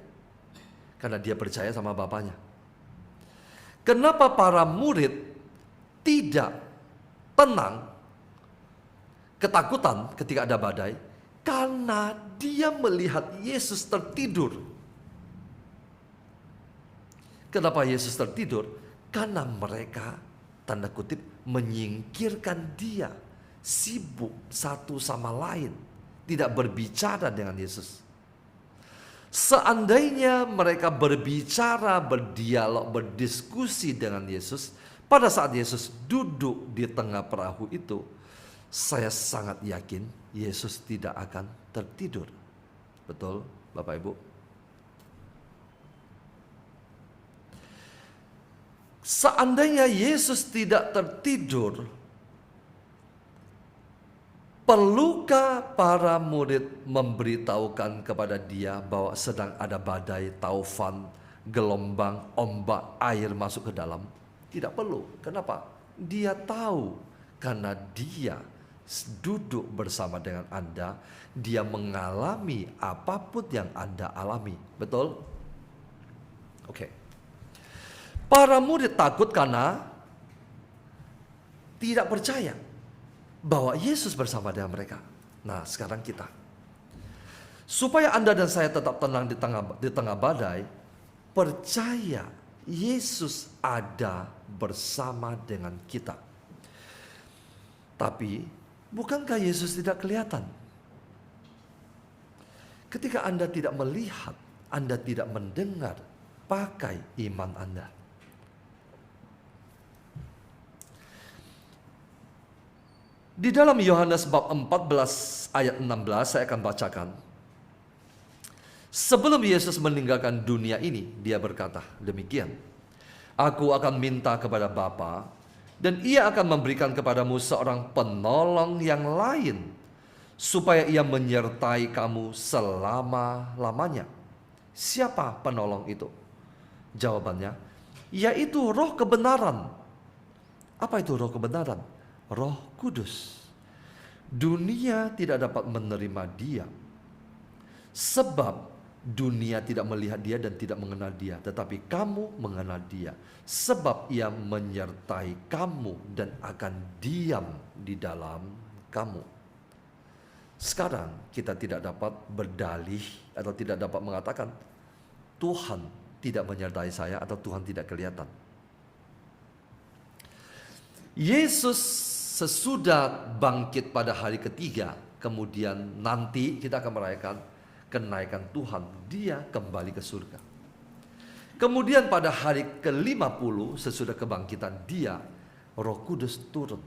Karena dia percaya sama Bapaknya. Kenapa para murid tidak tenang, ketakutan ketika ada badai? Karena dia melihat Yesus tertidur. Kenapa Yesus tertidur? Karena mereka, tanda kutip, menyingkirkan dia. Sibuk satu sama lain. Tidak berbicara dengan Yesus. Seandainya mereka berbicara, berdialog, berdiskusi dengan Yesus, pada saat Yesus duduk di tengah perahu itu, saya sangat yakin Yesus tidak akan tertidur. Betul, Bapak Ibu? Seandainya Yesus tidak tertidur, perlukah para murid memberitahukan kepada dia bahwa sedang ada badai, taufan, gelombang, ombak, air masuk ke dalam? Tidak perlu. Kenapa? Dia tahu, karena dia duduk bersama dengan Anda, dia mengalami apapun yang Anda alami. Betul? Oke. Para murid takut karena tidak percaya bahwa Yesus bersama dengan mereka. Nah, sekarang kita, supaya Anda dan saya tetap tenang di tengah badai, percaya Yesus ada bersama dengan kita. Tapi bukankah Yesus tidak kelihatan? Ketika Anda tidak melihat, Anda tidak mendengar, pakai iman Anda. Di dalam Yohanes bab 14 ayat 16 saya akan bacakan. Sebelum Yesus meninggalkan dunia ini, dia berkata demikian. Aku akan minta kepada Bapa, dan ia akan memberikan kepadamu seorang penolong yang lain, supaya ia menyertai kamu selama-lamanya. Siapa penolong itu? Jawabannya, yaitu Roh kebenaran. Apa itu Roh kebenaran? Roh Kudus. Dunia tidak dapat menerima dia, sebab dunia tidak melihat dia dan tidak mengenal dia. Tetapi kamu mengenal dia, sebab ia menyertai kamu dan akan diam di dalam kamu. Sekarang kita tidak dapat berdalih atau tidak dapat mengatakan Tuhan tidak menyertai saya atau Tuhan tidak kelihatan. Yesus sesudah bangkit pada hari ketiga, kemudian nanti kita akan merayakan kenaikan Tuhan, dia kembali ke surga. Kemudian pada hari ke-50 sesudah kebangkitan dia, Roh Kudus turun.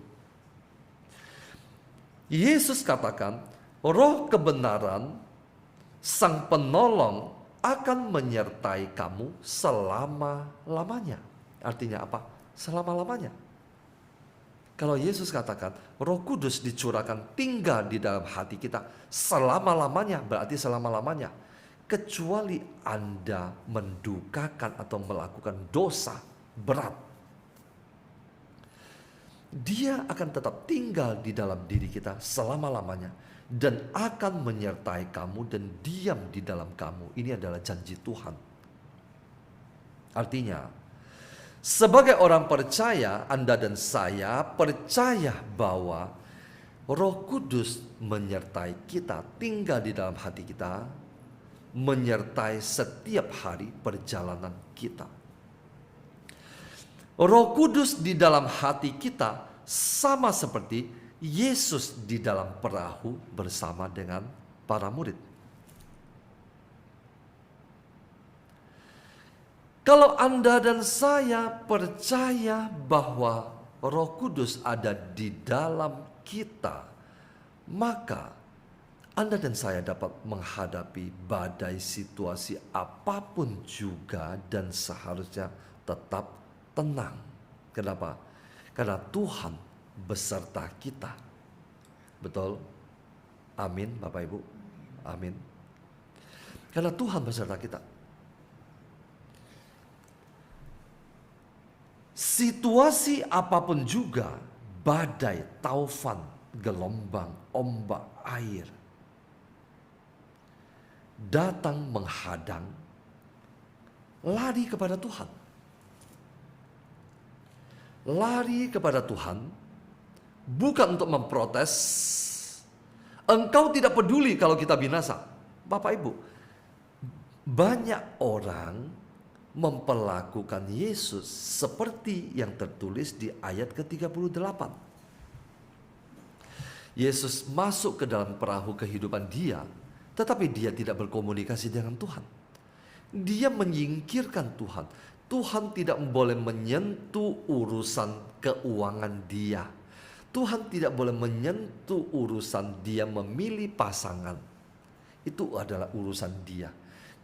Yesus katakan, Roh kebenaran, Sang Penolong akan menyertai kamu selama-lamanya. Artinya apa? Selama-lamanya. Kalau Yesus katakan Roh Kudus dicurahkan tinggal di dalam hati kita selama-lamanya, berarti selama-lamanya. Kecuali Anda mendukakan atau melakukan dosa berat, Dia akan tetap tinggal di dalam diri kita selama-lamanya dan akan menyertai kamu dan diam di dalam kamu. Ini adalah janji Tuhan. Artinya, sebagai orang percaya, Anda dan saya percaya bahwa Roh Kudus menyertai kita, tinggal di dalam hati kita, menyertai setiap hari perjalanan kita. Roh Kudus di dalam hati kita sama seperti Yesus di dalam perahu bersama dengan para murid. Kalau Anda dan saya percaya bahwa Roh Kudus ada di dalam kita, maka Anda dan saya dapat menghadapi badai situasi apapun juga dan seharusnya tetap tenang. Kenapa? Karena Tuhan beserta kita. Betul? Amin, Bapak Ibu. Amin. Karena Tuhan beserta kita. Situasi apapun juga, badai, taufan, gelombang, ombak, air, datang menghadang, lari kepada Tuhan. Lari kepada Tuhan bukan untuk memprotes. Engkau tidak peduli kalau kita binasa. Bapak Ibu, banyak orang memperlakukan Yesus seperti yang tertulis di ayat ke-38. Yesus masuk ke dalam perahu kehidupan dia, tetapi dia tidak berkomunikasi dengan Tuhan. Dia menyingkirkan Tuhan. Tuhan tidak boleh menyentuh urusan keuangan dia. Tuhan tidak boleh menyentuh urusan dia memilih pasangan. Itu adalah urusan dia.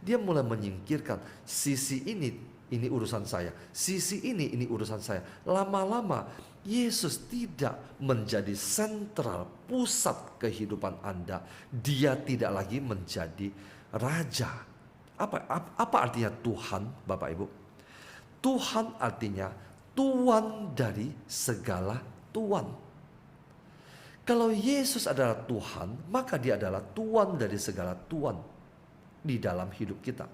Dia mulai menyingkirkan sisi ini urusan saya. Sisi ini urusan saya. Lama-lama Yesus tidak menjadi sentral pusat kehidupan Anda. Dia tidak lagi menjadi raja. Apa artinya Tuhan, Bapak Ibu? Tuhan artinya Tuan dari segala Tuan. Kalau Yesus adalah Tuhan, maka dia adalah Tuan dari segala Tuan di dalam hidup kita.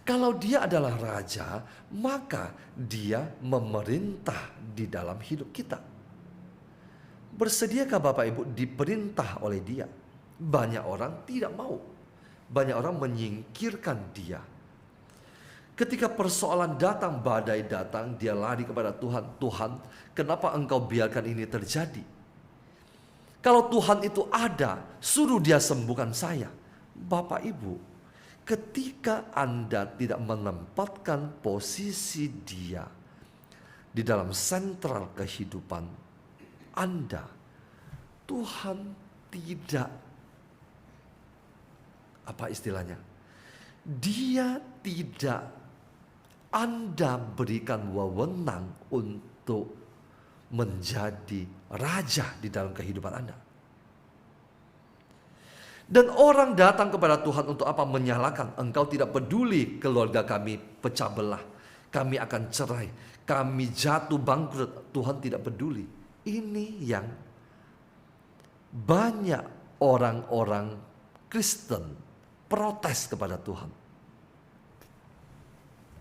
Kalau dia adalah Raja, maka dia memerintah di dalam hidup kita. Bersediakah Bapak Ibu diperintah oleh dia? Banyak orang tidak mau. Banyak orang menyingkirkan dia. Ketika persoalan datang, badai datang, dia lari kepada Tuhan. Tuhan, kenapa engkau biarkan ini terjadi? Kalau Tuhan itu ada, suruh dia sembuhkan saya. Bapak Ibu, ketika Anda tidak menempatkan posisi dia di dalam sentral kehidupan Anda, Tuhan tidak, apa istilahnya? Dia tidak Anda berikan wewenang untuk menjadi raja di dalam kehidupan Anda. Dan orang datang kepada Tuhan untuk apa? Menyalahkan. Engkau tidak peduli keluarga kami pecah belah. Kami akan cerai. Kami jatuh bangkrut. Tuhan tidak peduli. Ini yang banyak orang-orang Kristen protes kepada Tuhan.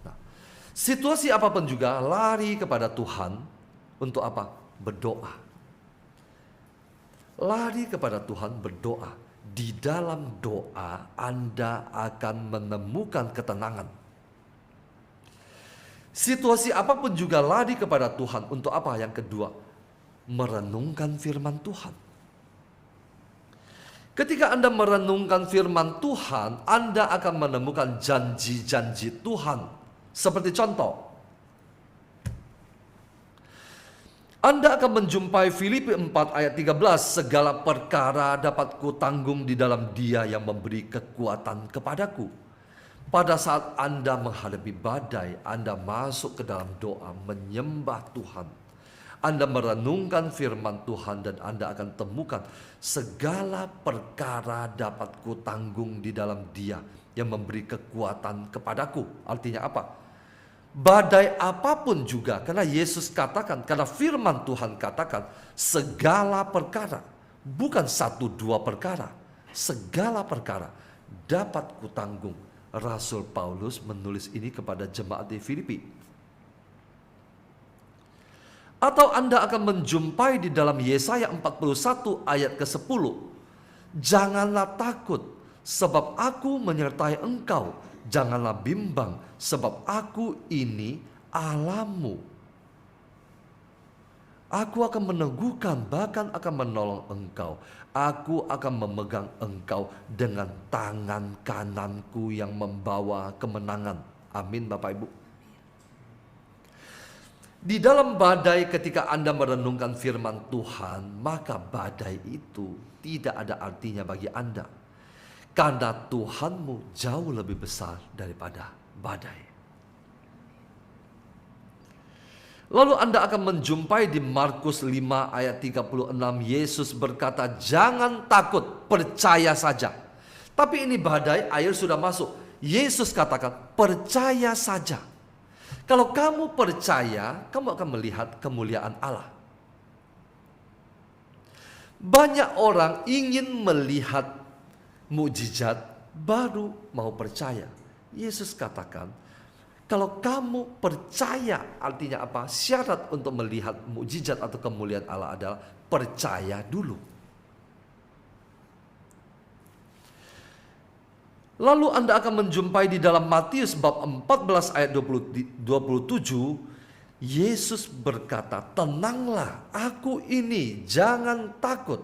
Nah, situasi apapun juga lari kepada Tuhan untuk apa? Berdoa. Lari kepada Tuhan berdoa. Di dalam doa Anda akan menemukan ketenangan. Situasi apapun juga lari kepada Tuhan untuk apa? Yang kedua, merenungkan firman Tuhan. Ketika Anda merenungkan firman Tuhan, Anda akan menemukan janji-janji Tuhan. Seperti contoh, Anda akan menjumpai Filipi 4 ayat 13, segala perkara dapat kutanggung di dalam Dia yang memberi kekuatan kepadaku. Pada saat Anda menghadapi badai, Anda masuk ke dalam doa, menyembah Tuhan. Anda merenungkan firman Tuhan dan Anda akan temukan segala perkara dapat kutanggung di dalam Dia yang memberi kekuatan kepadaku. Artinya apa? Badai apapun juga, karena Yesus katakan, karena firman Tuhan katakan, segala perkara, bukan 1-2 perkara, segala perkara dapat kutanggung. Rasul Paulus menulis ini kepada jemaat di Filipi. Atau Anda akan menjumpai di dalam Yesaya 41 ayat ke-10. Janganlah takut, sebab aku menyertai engkau. Janganlah bimbang, sebab aku ini Allahmu. Aku akan meneguhkan, bahkan akan menolong engkau. Aku akan memegang engkau dengan tangan kananku yang membawa kemenangan. Amin, Bapak Ibu. Di dalam badai, ketika Anda merenungkan firman Tuhan, maka badai itu tidak ada artinya bagi Anda. Karena Tuhanmu jauh lebih besar daripada badai. Lalu Anda akan menjumpai di Markus 5 ayat 36, Yesus berkata, jangan takut, percaya saja. Tapi ini badai, air sudah masuk. Yesus katakan, percaya saja. Kalau kamu percaya, kamu akan melihat kemuliaan Allah. Banyak orang ingin melihat mukjizat baru mau percaya. Yesus katakan, kalau kamu percaya, artinya apa? Syarat untuk melihat mukjizat atau kemuliaan Allah adalah percaya dulu. Lalu Anda akan menjumpai di dalam Matius bab 14 ayat 27, Yesus berkata, tenanglah, aku ini, jangan takut.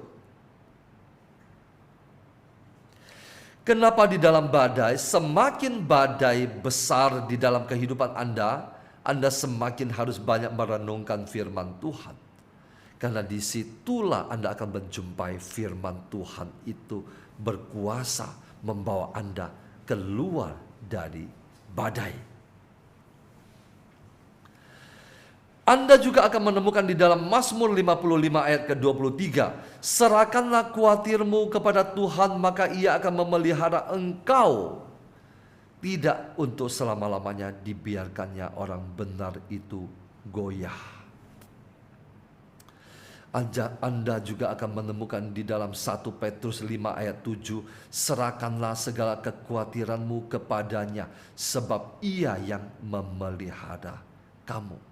Kenapa di dalam badai, semakin badai besar di dalam kehidupan Anda semakin harus banyak merenungkan firman Tuhan. Karena disitulah Anda akan menjumpai firman Tuhan itu berkuasa membawa Anda keluar dari badai. Anda juga akan menemukan di dalam Mazmur 55 ayat ke-23. Serahkanlah khawatirmu kepada Tuhan, maka Ia akan memelihara engkau. Tidak untuk selama-lamanya dibiarkannya orang benar itu goyah. Anda juga akan menemukan di dalam 1 Petrus 5 ayat 7. Serahkanlah segala kekhawatiranmu kepadanya, sebab Ia yang memelihara kamu.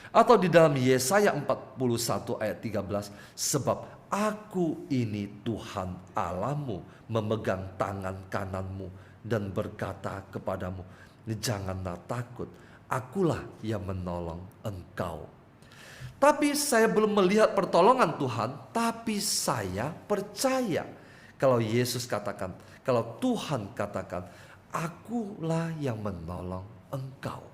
Atau di dalam Yesaya 41 ayat 13, sebab aku ini Tuhan Allahmu, memegang tangan kananmu dan berkata kepadamu, janganlah takut, akulah yang menolong engkau. Tapi saya belum melihat pertolongan Tuhan, tapi saya percaya. Kalau Yesus katakan, kalau Tuhan katakan, akulah yang menolong engkau.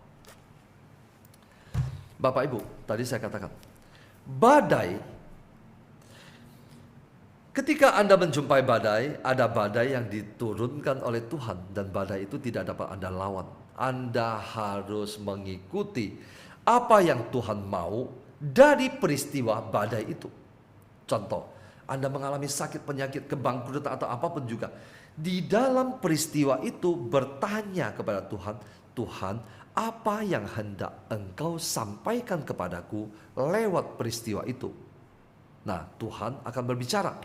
Bapak Ibu, tadi saya katakan, badai, ketika Anda menjumpai badai, ada badai yang diturunkan oleh Tuhan, dan badai itu tidak dapat Anda lawan. Anda harus mengikuti apa yang Tuhan mau dari peristiwa badai itu. Contoh, Anda mengalami sakit, penyakit, kebangkrutan atau apapun juga. Di dalam peristiwa itu bertanya kepada Tuhan, Tuhan, apa yang hendak engkau sampaikan kepadaku lewat peristiwa itu? Nah, Tuhan akan berbicara.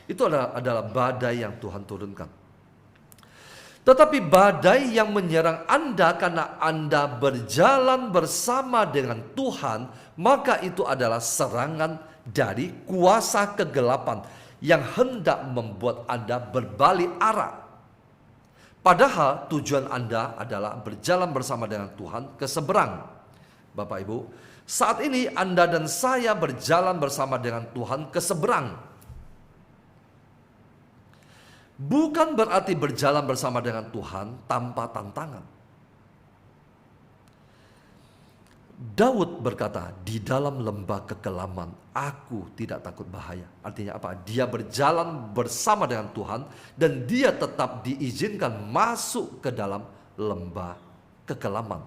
Itu adalah badai yang Tuhan turunkan. Tetapi badai yang menyerang Anda karena Anda berjalan bersama dengan Tuhan, maka itu adalah serangan dari kuasa kegelapan yang hendak membuat Anda berbalik arah. Padahal tujuan Anda adalah berjalan bersama dengan Tuhan ke seberang. Bapak Ibu, saat ini Anda dan saya berjalan bersama dengan Tuhan ke seberang. Bukan berarti berjalan bersama dengan Tuhan tanpa tantangan. Daud berkata, di dalam lembah kekelaman aku tidak takut bahaya. Artinya apa? Dia berjalan bersama dengan Tuhan dan dia tetap diizinkan masuk ke dalam lembah kekelaman.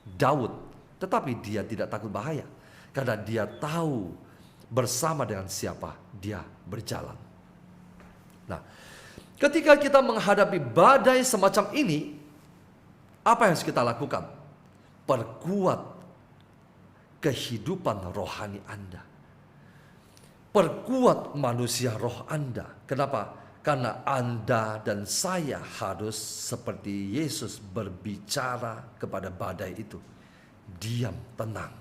Daud, tetapi dia tidak takut bahaya karena dia tahu bersama dengan siapa dia berjalan. Nah, ketika kita menghadapi badai semacam ini, apa yang harus kita lakukan? Perkuat kehidupan rohani Anda. Perkuat manusia roh Anda. Kenapa? Karena Anda dan saya harus seperti Yesus berbicara kepada badai itu. Diam, tenang.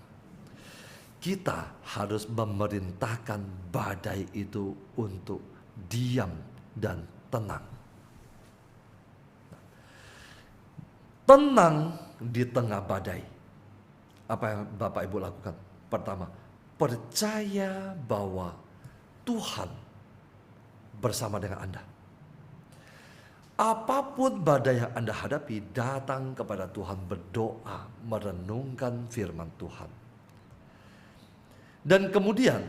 Kita harus memerintahkan badai itu untuk diam dan tenang. Tenang di tengah badai. Apa yang Bapak Ibu lakukan? Pertama, percaya bahwa Tuhan bersama dengan Anda. Apapun badai yang Anda hadapi, datang kepada Tuhan, berdoa, merenungkan firman Tuhan. Dan kemudian,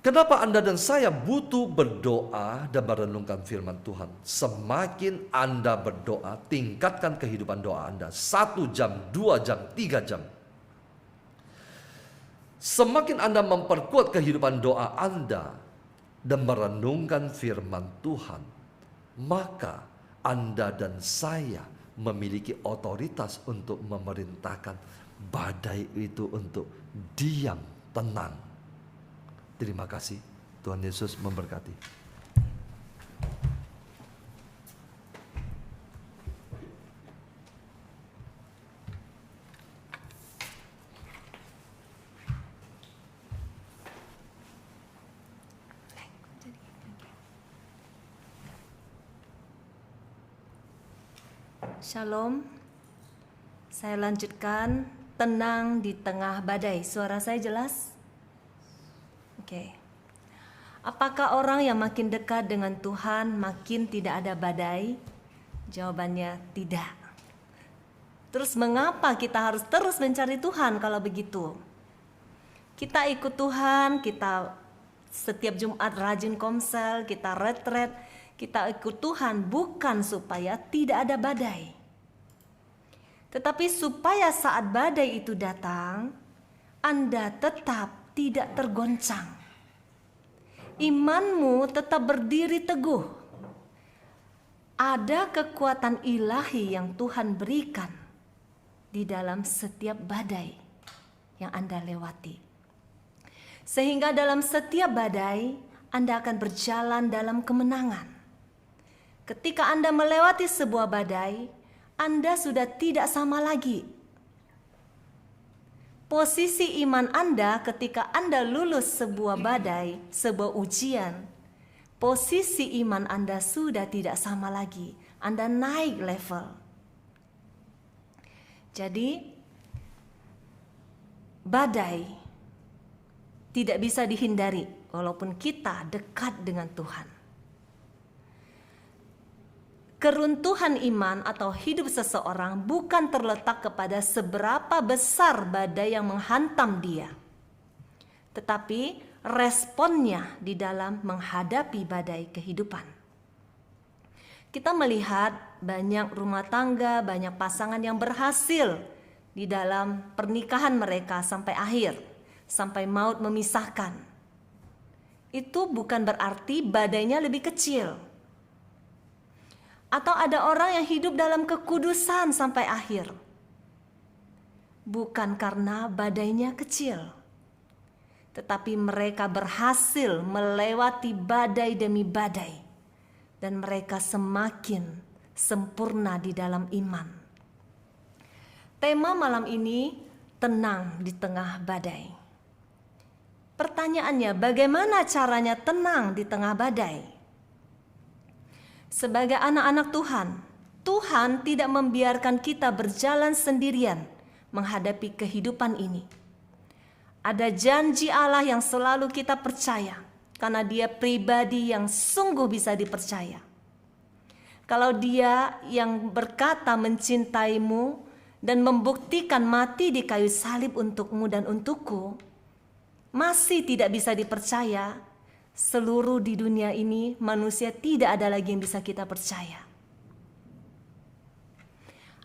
kenapa Anda dan saya butuh berdoa dan merenungkan firman Tuhan? Semakin Anda berdoa, tingkatkan kehidupan doa Anda. 1 jam, 2 jam, 3 jam. Semakin Anda memperkuat kehidupan doa Anda dan merenungkan firman Tuhan, maka Anda dan saya memiliki otoritas untuk memerintahkan badai itu untuk diam, tenang. Terima kasih. Tuhan Yesus memberkati. Shalom. Saya lanjutkan, tenang di tengah badai. Suara saya jelas? Oke. Apakah orang yang makin dekat dengan Tuhan makin tidak ada badai? Jawabannya tidak. Terus mengapa kita harus terus mencari Tuhan kalau begitu? Kita ikut Tuhan, kita setiap Jumat rajin komsel, kita retret, kita ikut Tuhan bukan supaya tidak ada badai. Tetapi supaya saat badai itu datang, Anda tetap tidak tergoncang. Imanmu tetap berdiri teguh. Ada kekuatan ilahi yang Tuhan berikan di dalam setiap badai yang Anda lewati. Sehingga dalam setiap badai, Anda akan berjalan dalam kemenangan. Ketika Anda melewati sebuah badai, Anda sudah tidak sama lagi. Posisi iman Anda ketika Anda lulus sebuah badai, sebuah ujian, posisi iman Anda sudah tidak sama lagi. Anda naik level. Jadi, badai tidak bisa dihindari walaupun kita dekat dengan Tuhan. Keruntuhan iman atau hidup seseorang bukan terletak kepada seberapa besar badai yang menghantam dia, tetapi responnya di dalam menghadapi badai kehidupan. Kita melihat banyak rumah tangga, banyak pasangan yang berhasil di dalam pernikahan mereka sampai akhir, sampai maut memisahkan. Itu bukan berarti badainya lebih kecil. Atau ada orang yang hidup dalam kekudusan sampai akhir. Bukan karena badainya kecil, tetapi mereka berhasil melewati badai demi badai. Dan mereka semakin sempurna di dalam iman. Tema malam ini, tenang di tengah badai. Pertanyaannya, bagaimana caranya tenang di tengah badai? Sebagai anak-anak Tuhan, Tuhan tidak membiarkan kita berjalan sendirian menghadapi kehidupan ini. Ada janji Allah yang selalu kita percaya, karena Dia pribadi yang sungguh bisa dipercaya. Kalau Dia yang berkata mencintaimu dan membuktikan mati di kayu salib untukmu dan untukku, masih tidak bisa dipercaya, seluruh di dunia ini manusia tidak ada lagi yang bisa kita percaya.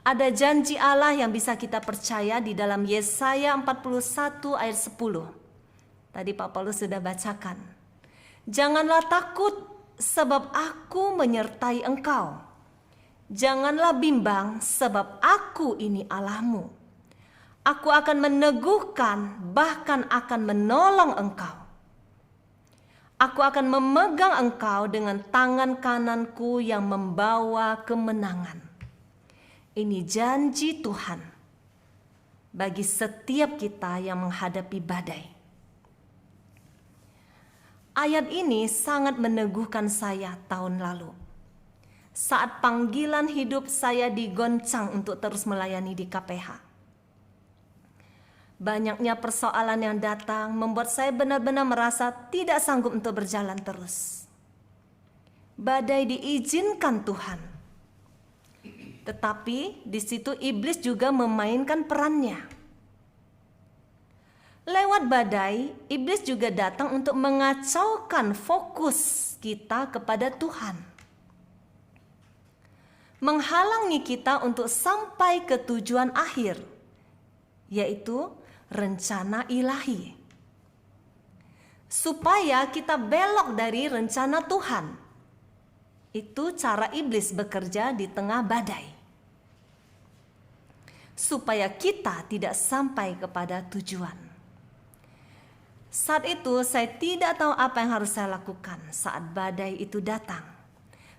Ada janji Allah yang bisa kita percaya di dalam Yesaya 41 ayat 10. Tadi Pak Paulus sudah bacakan. Janganlah takut sebab aku menyertai engkau. Janganlah bimbang sebab aku ini Allahmu. Aku akan meneguhkan, bahkan akan menolong engkau. Aku akan memegang engkau dengan tangan kananku yang membawa kemenangan. Ini janji Tuhan bagi setiap kita yang menghadapi badai. Ayat ini sangat meneguhkan saya tahun lalu. Saat panggilan hidup saya digoncang untuk terus melayani di KPH. Banyaknya persoalan yang datang membuat saya benar-benar merasa tidak sanggup untuk berjalan terus. Badai diizinkan Tuhan. Tetapi di situ iblis juga memainkan perannya. Lewat badai, iblis juga datang untuk mengacaukan fokus kita kepada Tuhan. Menghalangi kita untuk sampai ke tujuan akhir, yaitu rencana ilahi. Supaya kita belok dari rencana Tuhan. Itu cara iblis bekerja di tengah badai. Supaya kita tidak sampai kepada tujuan. Saat itu saya tidak tahu apa yang harus saya lakukan saat badai itu datang.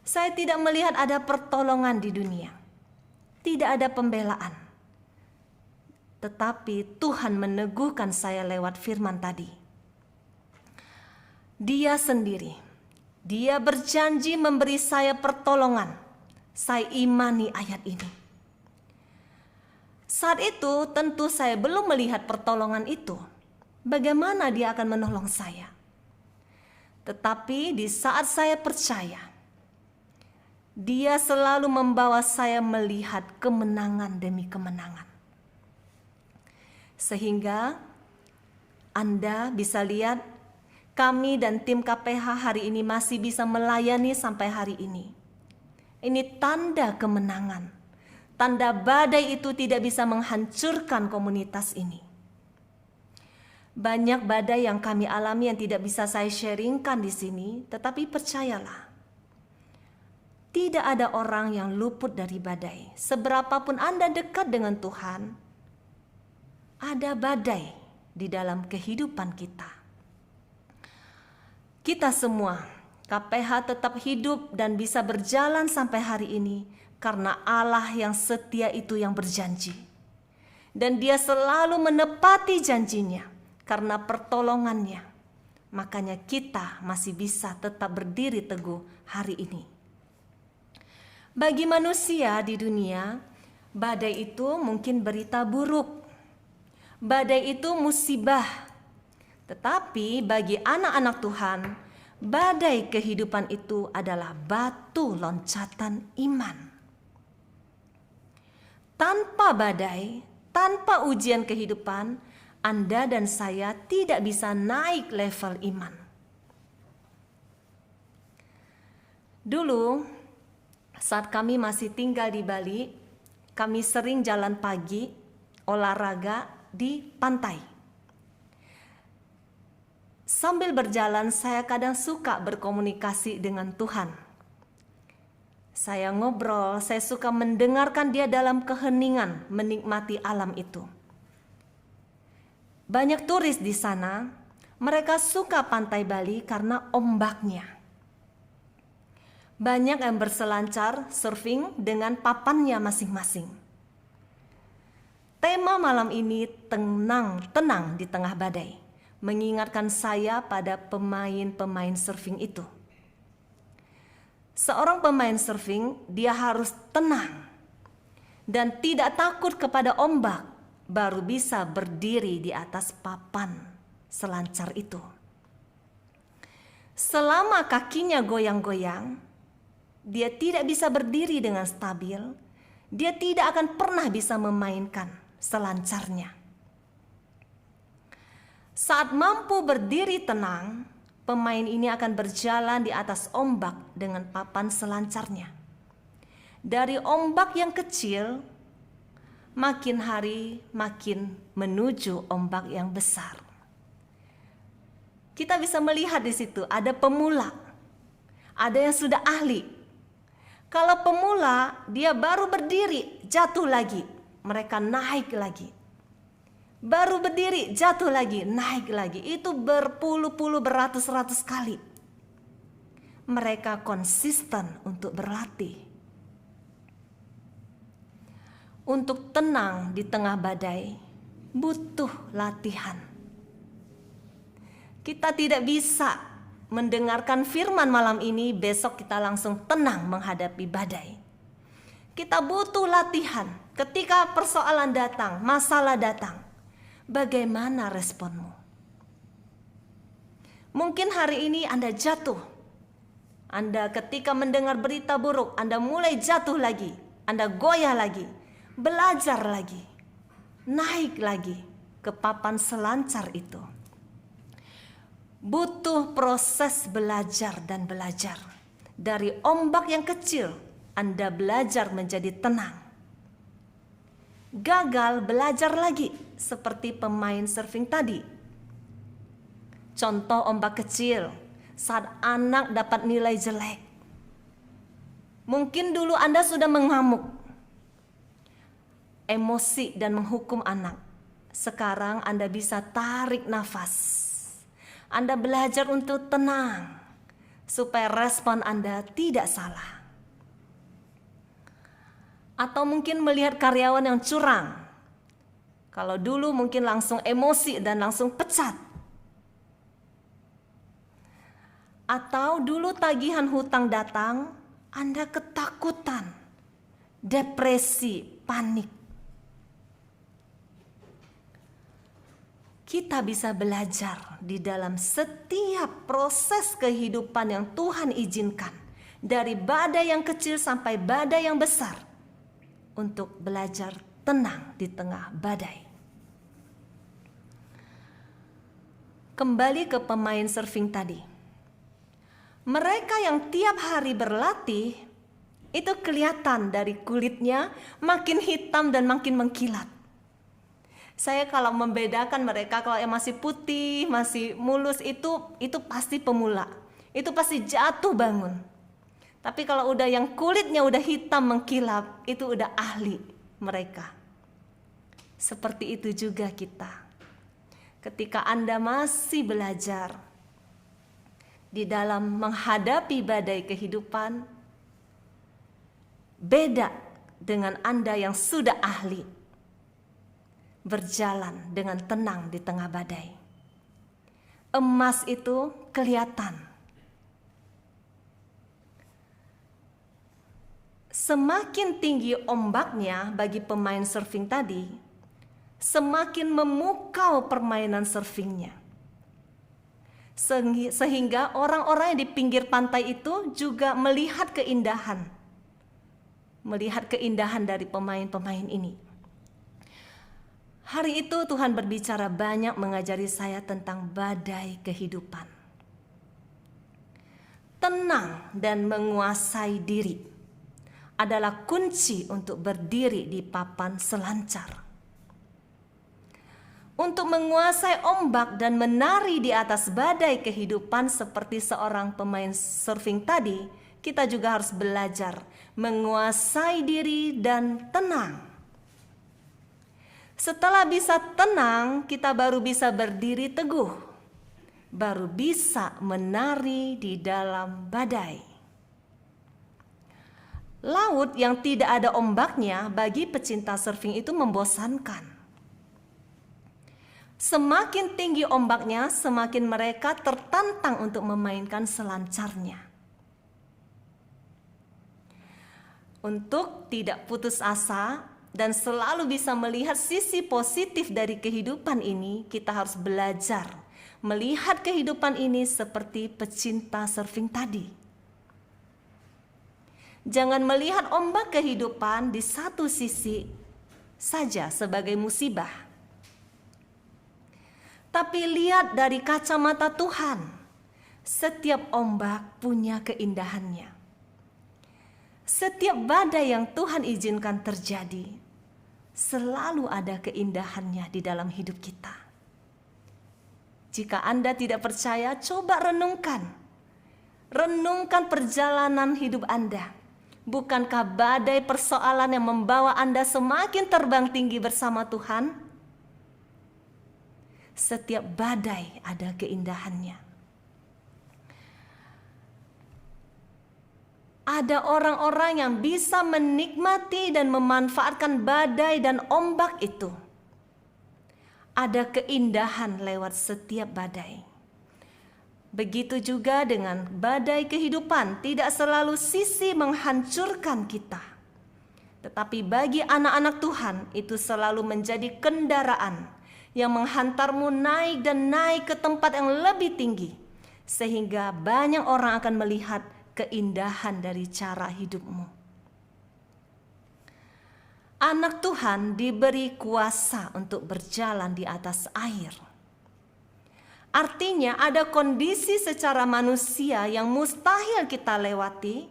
Saya tidak melihat ada pertolongan di dunia. Tidak ada pembelaan. Tetapi Tuhan meneguhkan saya lewat firman tadi. Dia sendiri, Dia berjanji memberi saya pertolongan. Saya imani ayat ini. Saat itu tentu saya belum melihat pertolongan itu. Bagaimana Dia akan menolong saya? Tetapi di saat saya percaya, Dia selalu membawa saya melihat kemenangan demi kemenangan. Sehingga Anda bisa lihat kami dan tim KPH hari ini masih bisa melayani sampai hari ini. Ini tanda kemenangan. Tanda badai itu tidak bisa menghancurkan komunitas ini. Banyak badai yang kami alami yang tidak bisa saya sharingkan di sini, tetapi percayalah. Tidak ada orang yang luput dari badai. Seberapapun Anda dekat dengan Tuhan, ada badai di dalam kehidupan kita. Kita semua, KPH tetap hidup dan bisa berjalan sampai hari ini karena Allah yang setia itu yang berjanji. Dan Dia selalu menepati janjinya karena pertolongannya. Makanya kita masih bisa tetap berdiri teguh hari ini. Bagi manusia di dunia, badai itu mungkin berita buruk. Badai itu musibah. Tetapi bagi anak-anak Tuhan, badai kehidupan itu adalah batu loncatan iman. Tanpa badai, tanpa ujian kehidupan, Anda dan saya tidak bisa naik level iman. Dulu, saat kami masih tinggal di Bali, kami sering jalan pagi, olahraga di pantai. Sambil berjalan, saya kadang suka berkomunikasi dengan Tuhan. Saya ngobrol, saya suka mendengarkan Dia dalam keheningan, menikmati alam itu. Banyak turis di sana, mereka suka pantai Bali karena ombaknya. Banyak yang berselancar, surfing dengan papannya masing-masing. Tema malam ini tenang di tengah badai, mengingatkan saya pada pemain-pemain surfing itu. Seorang pemain surfing, dia harus tenang dan tidak takut kepada ombak, baru bisa berdiri di atas papan selancar itu. Selama kakinya goyang-goyang, dia tidak bisa berdiri dengan stabil, dia tidak akan pernah bisa memainkan selancarnya. Saat mampu berdiri tenang, pemain ini akan berjalan di atas ombak dengan papan selancarnya. Dari ombak yang kecil, makin hari makin menuju ombak yang besar. Kita bisa melihat di situ ada pemula, ada yang sudah ahli. Kalau pemula, dia baru berdiri, jatuh lagi, mereka naik lagi. Baru berdiri, jatuh lagi, naik lagi. Itu berpuluh-puluh, beratus-ratus kali. Mereka konsisten untuk berlatih. Untuk tenang di tengah badai, butuh latihan. Kita tidak bisa mendengarkan firman malam ini, besok kita langsung tenang menghadapi badai. Kita butuh latihan. Ketika persoalan datang, masalah datang, bagaimana responmu? Mungkin hari ini Anda jatuh. Anda ketika mendengar berita buruk, Anda mulai jatuh lagi. Anda goyah lagi, belajar lagi, naik lagi ke papan selancar itu. Butuh proses belajar dan belajar. Dari ombak yang kecil, Anda belajar menjadi tenang. Gagal, belajar lagi, seperti pemain surfing tadi. Contoh ombak kecil, saat anak dapat nilai jelek. Mungkin dulu Anda sudah mengamuk, emosi dan menghukum anak. Sekarang Anda bisa tarik nafas. Anda belajar untuk tenang, supaya respon Anda tidak salah. Atau mungkin melihat karyawan yang curang. Kalau dulu mungkin langsung emosi dan langsung pecat. Atau dulu tagihan hutang datang, Anda ketakutan, depresi, panik. Kita bisa belajar di dalam setiap proses kehidupan yang Tuhan izinkan, dari badai yang kecil sampai badai yang besar, untuk belajar tenang di tengah badai. Kembali ke pemain surfing tadi. Mereka yang tiap hari berlatih, itu kelihatan dari kulitnya makin hitam dan makin mengkilat. Saya kalau membedakan mereka, kalau yang masih putih, masih mulus, itu pasti pemula. Itu pasti jatuh bangun. Tapi kalau udah yang kulitnya udah hitam mengkilap, itu udah ahli mereka. Seperti itu juga kita. Ketika Anda masih belajar di dalam menghadapi badai kehidupan, beda dengan Anda yang sudah ahli berjalan dengan tenang di tengah badai. Emas itu kelihatan. Semakin tinggi ombaknya bagi pemain surfing tadi, semakin memukau permainan surfingnya. Sehingga orang-orang yang di pinggir pantai itu juga melihat keindahan. Melihat keindahan dari pemain-pemain ini. Hari itu Tuhan berbicara banyak mengajari saya tentang badai kehidupan. Tenang dan menguasai diri adalah kunci untuk berdiri di papan selancar. Untuk menguasai ombak dan menari di atas badai kehidupan seperti seorang pemain surfing tadi, kita juga harus belajar menguasai diri dan tenang. Setelah bisa tenang, kita baru bisa berdiri teguh, baru bisa menari di dalam badai. Laut yang tidak ada ombaknya bagi pecinta surfing itu membosankan. Semakin tinggi ombaknya, semakin mereka tertantang untuk memainkan selancarnya. Untuk tidak putus asa dan selalu bisa melihat sisi positif dari kehidupan ini, kita harus belajar melihat kehidupan ini seperti pecinta surfing tadi. Jangan melihat ombak kehidupan di satu sisi saja sebagai musibah. Tapi lihat dari kacamata Tuhan. Setiap ombak punya keindahannya. Setiap badai yang Tuhan izinkan terjadi, selalu ada keindahannya di dalam hidup kita. Jika Anda tidak percaya, coba renungkan. Renungkan perjalanan hidup Anda. Bukankah badai persoalan yang membawa Anda semakin terbang tinggi bersama Tuhan? Setiap badai ada keindahannya. Ada orang-orang yang bisa menikmati dan memanfaatkan badai dan ombak itu. Ada keindahan lewat setiap badai. Begitu juga dengan badai kehidupan, tidak selalu sisi menghancurkan kita. Tetapi bagi anak-anak Tuhan, itu selalu menjadi kendaraan yang menghantarmu naik dan naik ke tempat yang lebih tinggi. Sehingga banyak orang akan melihat keindahan dari cara hidupmu. Anak Tuhan diberi kuasa untuk berjalan di atas air. Artinya ada kondisi secara manusia yang mustahil kita lewati,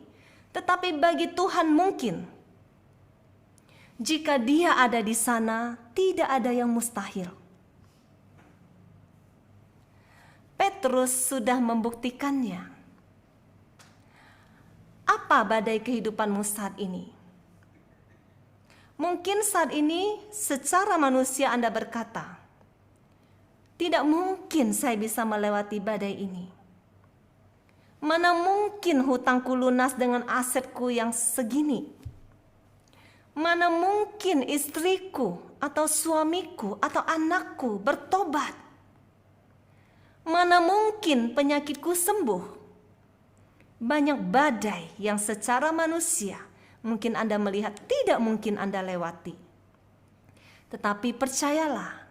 tetapi bagi Tuhan mungkin. Jika Dia ada di sana, tidak ada yang mustahil. Petrus sudah membuktikannya. Apa badai kehidupanmu saat ini? Mungkin saat ini secara manusia Anda berkata, tidak mungkin saya bisa melewati badai ini. Mana mungkin hutangku lunas dengan asetku yang segini? Mana mungkin istriku atau suamiku atau anakku bertobat? Mana mungkin penyakitku sembuh? Banyak badai yang secara manusia mungkin Anda melihat tidak mungkin Anda lewati. Tetapi percayalah,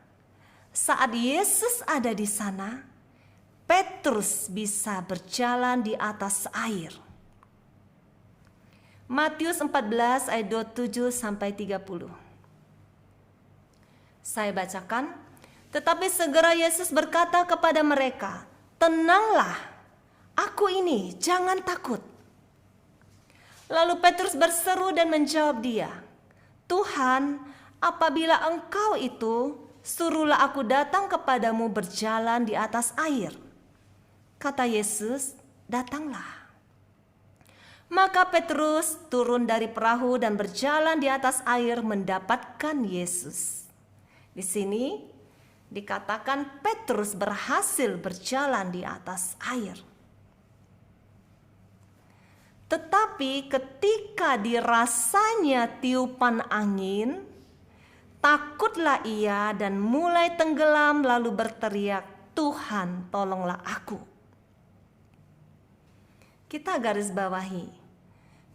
saat Yesus ada di sana, Petrus bisa berjalan di atas air. Matius 14 ayat 27 sampai 30. Saya bacakan. Tetapi segera Yesus berkata kepada mereka, "Tenanglah, aku ini, jangan takut." Lalu Petrus berseru dan menjawab dia, "Tuhan, apabila Engkau itu, suruhlah aku datang kepadamu berjalan di atas air." Kata Yesus, "Datanglah." Maka Petrus turun dari perahu dan berjalan di atas air mendapatkan Yesus. Di sini dikatakan Petrus berhasil berjalan di atas air. Tetapi ketika dirasanya tiupan angin, takutlah ia dan mulai tenggelam lalu berteriak, "Tuhan, tolonglah aku." Kita garis bawahi,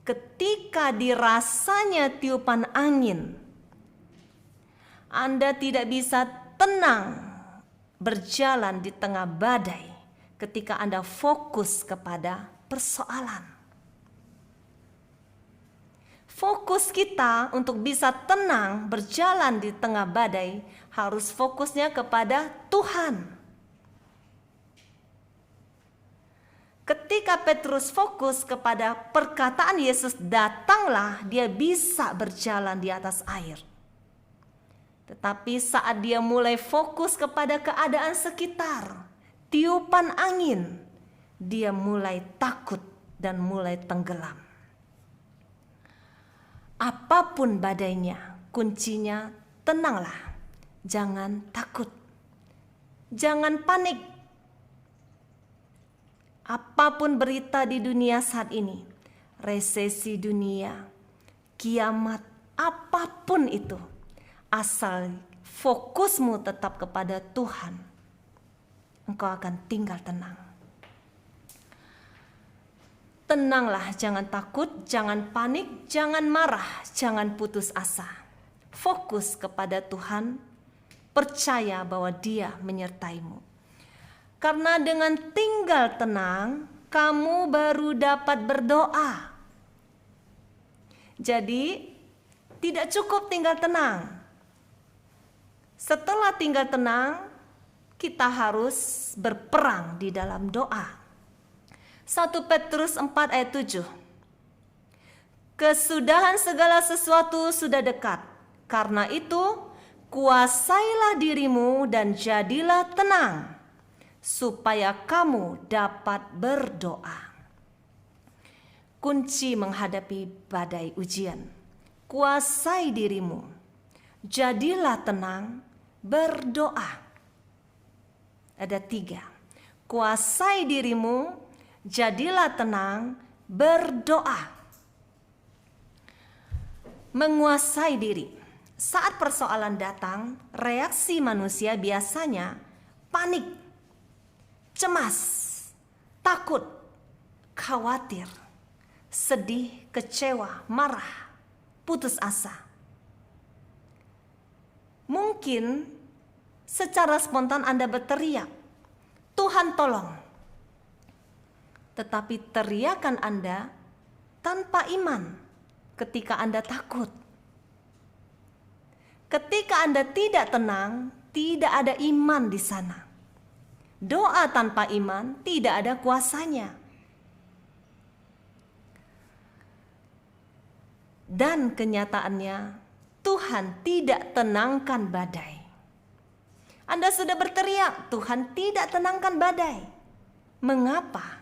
ketika dirasanya tiupan angin, Anda tidak bisa tenang berjalan di tengah badai ketika Anda fokus kepada persoalan. Fokus kita untuk bisa tenang berjalan di tengah badai harus fokusnya kepada Tuhan. Ketika Petrus fokus kepada perkataan Yesus, "Datanglah," dia bisa berjalan di atas air. Tetapi saat dia mulai fokus kepada keadaan sekitar, tiupan angin, dia mulai takut dan mulai tenggelam. Apapun badainya, kuncinya tenanglah, jangan takut, jangan panik. Apapun berita di dunia saat ini, resesi dunia, kiamat, apapun itu, asal fokusmu tetap kepada Tuhan, engkau akan tinggal tenang. Tenanglah, jangan takut, jangan panik, jangan marah, jangan putus asa. Fokus kepada Tuhan, percaya bahwa Dia menyertaimu. Karena dengan tinggal tenang, kamu baru dapat berdoa. Jadi, tidak cukup tinggal tenang. Setelah tinggal tenang, kita harus berperang di dalam doa. 1 Petrus 4 ayat 7. Kesudahan segala sesuatu sudah dekat. Karena itu, kuasailah dirimu dan jadilah tenang, supaya kamu dapat berdoa. Kunci menghadapi badai ujian. Kuasai dirimu, jadilah tenang, berdoa. Ada 3. Kuasai dirimu, jadilah tenang, berdoa. Menguasai diri. Saat persoalan datang, reaksi manusia biasanya panik, cemas, takut, khawatir, sedih, kecewa, marah, putus asa. Mungkin secara spontan Anda berteriak, "Tuhan tolong." Tetapi teriakan Anda tanpa iman ketika Anda takut. Ketika Anda tidak tenang, tidak ada iman di sana. Doa tanpa iman tidak ada kuasanya. Dan kenyataannya, Tuhan tidak tenangkan badai. Anda sudah berteriak, Tuhan tidak tenangkan badai. Mengapa?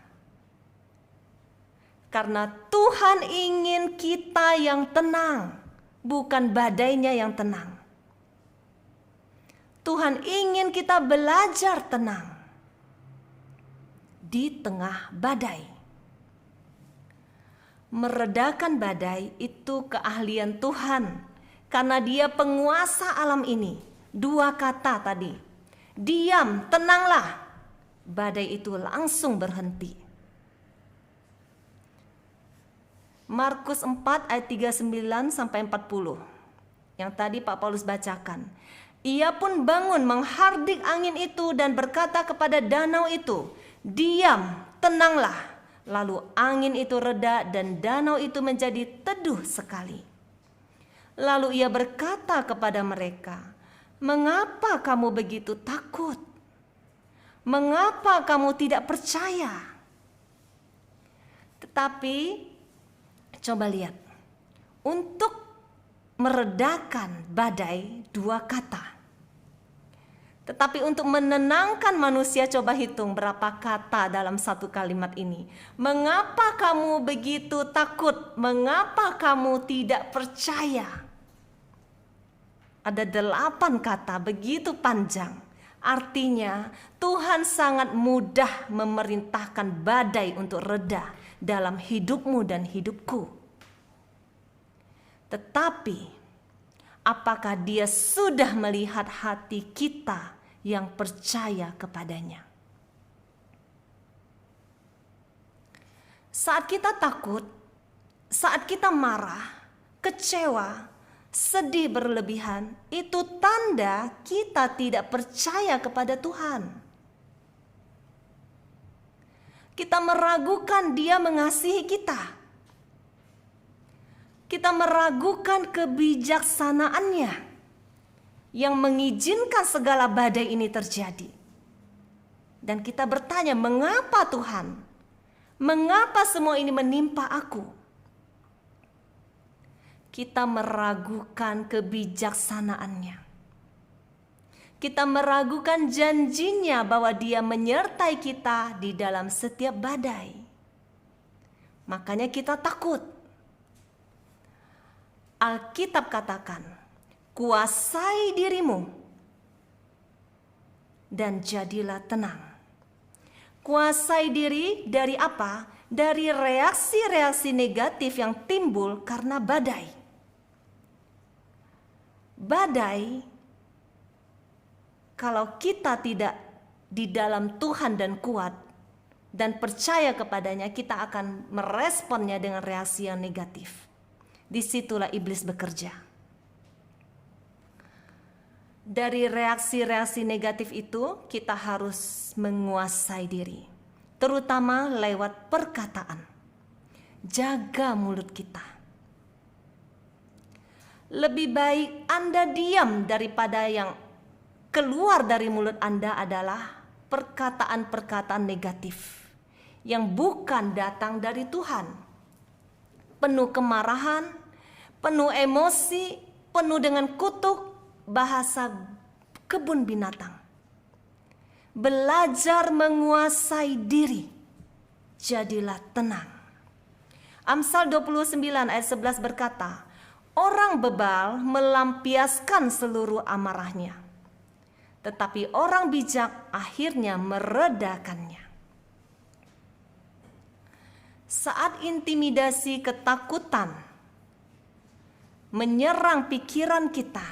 Karena Tuhan ingin kita yang tenang, bukan badainya yang tenang. Tuhan ingin kita belajar tenang di tengah badai. Meredakan badai itu keahlian Tuhan, karena Dia penguasa alam ini. 2 kata tadi, diam, tenanglah. Badai itu langsung berhenti. Markus 4 ayat 39 sampai 40. Yang tadi Pak Paulus bacakan. Ia pun bangun menghardik angin itu dan berkata kepada danau itu, "Diam, tenanglah." Lalu angin itu reda dan danau itu menjadi teduh sekali. Lalu ia berkata kepada mereka, "Mengapa kamu begitu takut? Mengapa kamu tidak percaya?" Tetapi coba lihat, untuk meredakan badai 2 kata. Tetapi untuk menenangkan manusia, coba hitung berapa kata dalam 1 kalimat ini. Mengapa kamu begitu takut? Mengapa kamu tidak percaya? Ada 8 kata, begitu panjang. Artinya Tuhan sangat mudah memerintahkan badai untuk reda dalam hidupmu dan hidupku. Tetapi apakah Dia sudah melihat hati kita yang percaya kepadanya? Saat kita takut, saat kita marah, kecewa, sedih berlebihan, itu tanda kita tidak percaya kepada Tuhan. Kita meragukan Dia mengasihi kita. Kita meragukan kebijaksanaannya yang mengizinkan segala badai ini terjadi. Dan kita bertanya, mengapa Tuhan? Mengapa semua ini menimpa aku? Kita meragukan kebijaksanaannya. Kita meragukan janjinya bahwa Dia menyertai kita di dalam setiap badai. Makanya kita takut. Alkitab katakan, kuasai dirimu dan jadilah tenang. Kuasai diri dari apa? Dari reaksi-reaksi negatif yang timbul karena badai. Badai, kalau kita tidak di dalam Tuhan dan kuat dan percaya kepadanya, kita akan meresponnya dengan reaksi yang negatif. Disitulah iblis bekerja. Dari reaksi-reaksi negatif itu, kita harus menguasai diri, terutama lewat perkataan. Jaga mulut kita. lebih baik Anda diam daripada yang keluar dari mulut Anda adalah perkataan-perkataan negatif yang bukan datang dari Tuhan. Penuh kemarahan, penuh emosi, penuh dengan kutuk, bahasa kebun binatang. Belajar menguasai diri, jadilah tenang. Amsal 29 ayat 11 berkata, orang bebal melampiaskan seluruh amarahnya, tetapi orang bijak akhirnya meredakannya. Saat intimidasi ketakutan menyerang pikiran kita,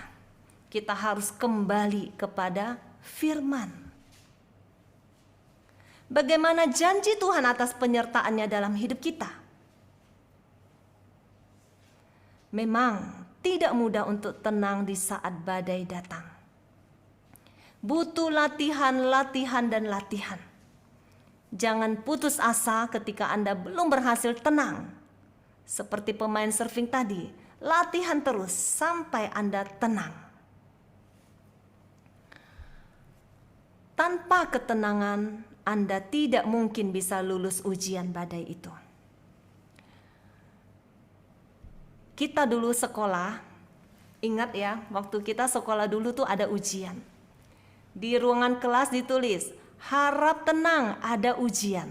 kita harus kembali kepada firman. Bagaimana janji Tuhan atas penyertaannya dalam hidup kita? Memang tidak mudah untuk tenang di saat badai datang. Butuh latihan, dan latihan. Jangan putus asa ketika Anda belum berhasil tenang. Seperti pemain surfing tadi, latihan terus sampai Anda tenang. Tanpa ketenangan, Anda tidak mungkin bisa lulus ujian badai itu. Kita dulu sekolah, ingat ya, waktu kita sekolah dulu tuh ada ujian. Di ruangan kelas ditulis, harap tenang ada ujian.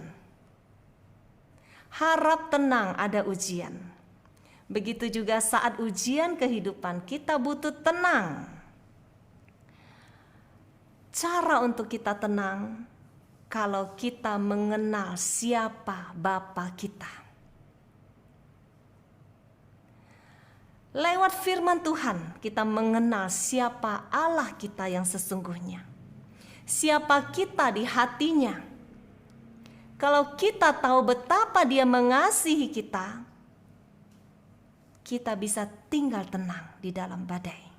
Harap tenang ada ujian. Begitu juga saat ujian kehidupan, kita butuh tenang. Cara untuk kita tenang, kalau kita mengenal siapa Bapa kita. Lewat firman Tuhan, kita mengenal siapa Allah kita yang sesungguhnya. Siapa kita di hatinya. Kalau kita tahu betapa Dia mengasihi kita, kita bisa tinggal tenang di dalam badai.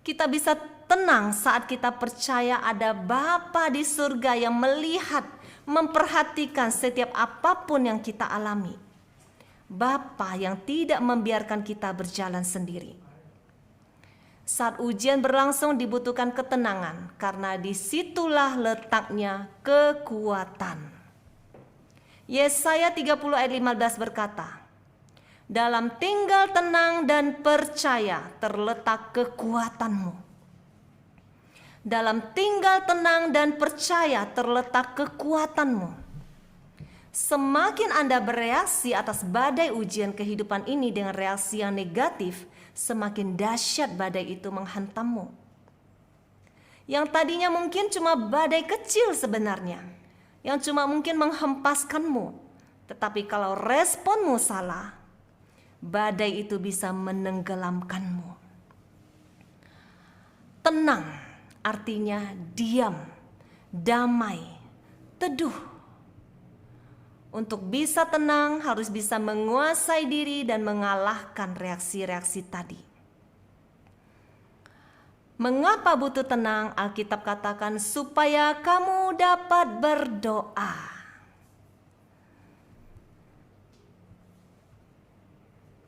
Kita bisa tenang saat kita percaya ada Bapa di surga yang melihat, memperhatikan setiap apapun yang kita alami. Bapa yang tidak membiarkan kita berjalan sendiri. Saat ujian berlangsung dibutuhkan ketenangan, karena disitulah letaknya kekuatan. Yesaya 30 ayat 15 berkata, dalam tinggal tenang dan percaya terletak kekuatanmu. Dalam tinggal tenang dan percaya terletak kekuatanmu. Semakin Anda bereaksi atas badai ujian kehidupan ini dengan reaksi yang negatif, semakin dahsyat badai itu menghantammu. Yang tadinya mungkin cuma badai kecil sebenarnya, yang cuma mungkin menghempaskanmu. Tetapi kalau responmu salah, badai itu bisa menenggelamkanmu. Tenang artinya diam, damai, teduh. Untuk bisa tenang harus bisa menguasai diri dan mengalahkan reaksi-reaksi tadi. Mengapa butuh tenang? Alkitab katakan supaya kamu dapat berdoa.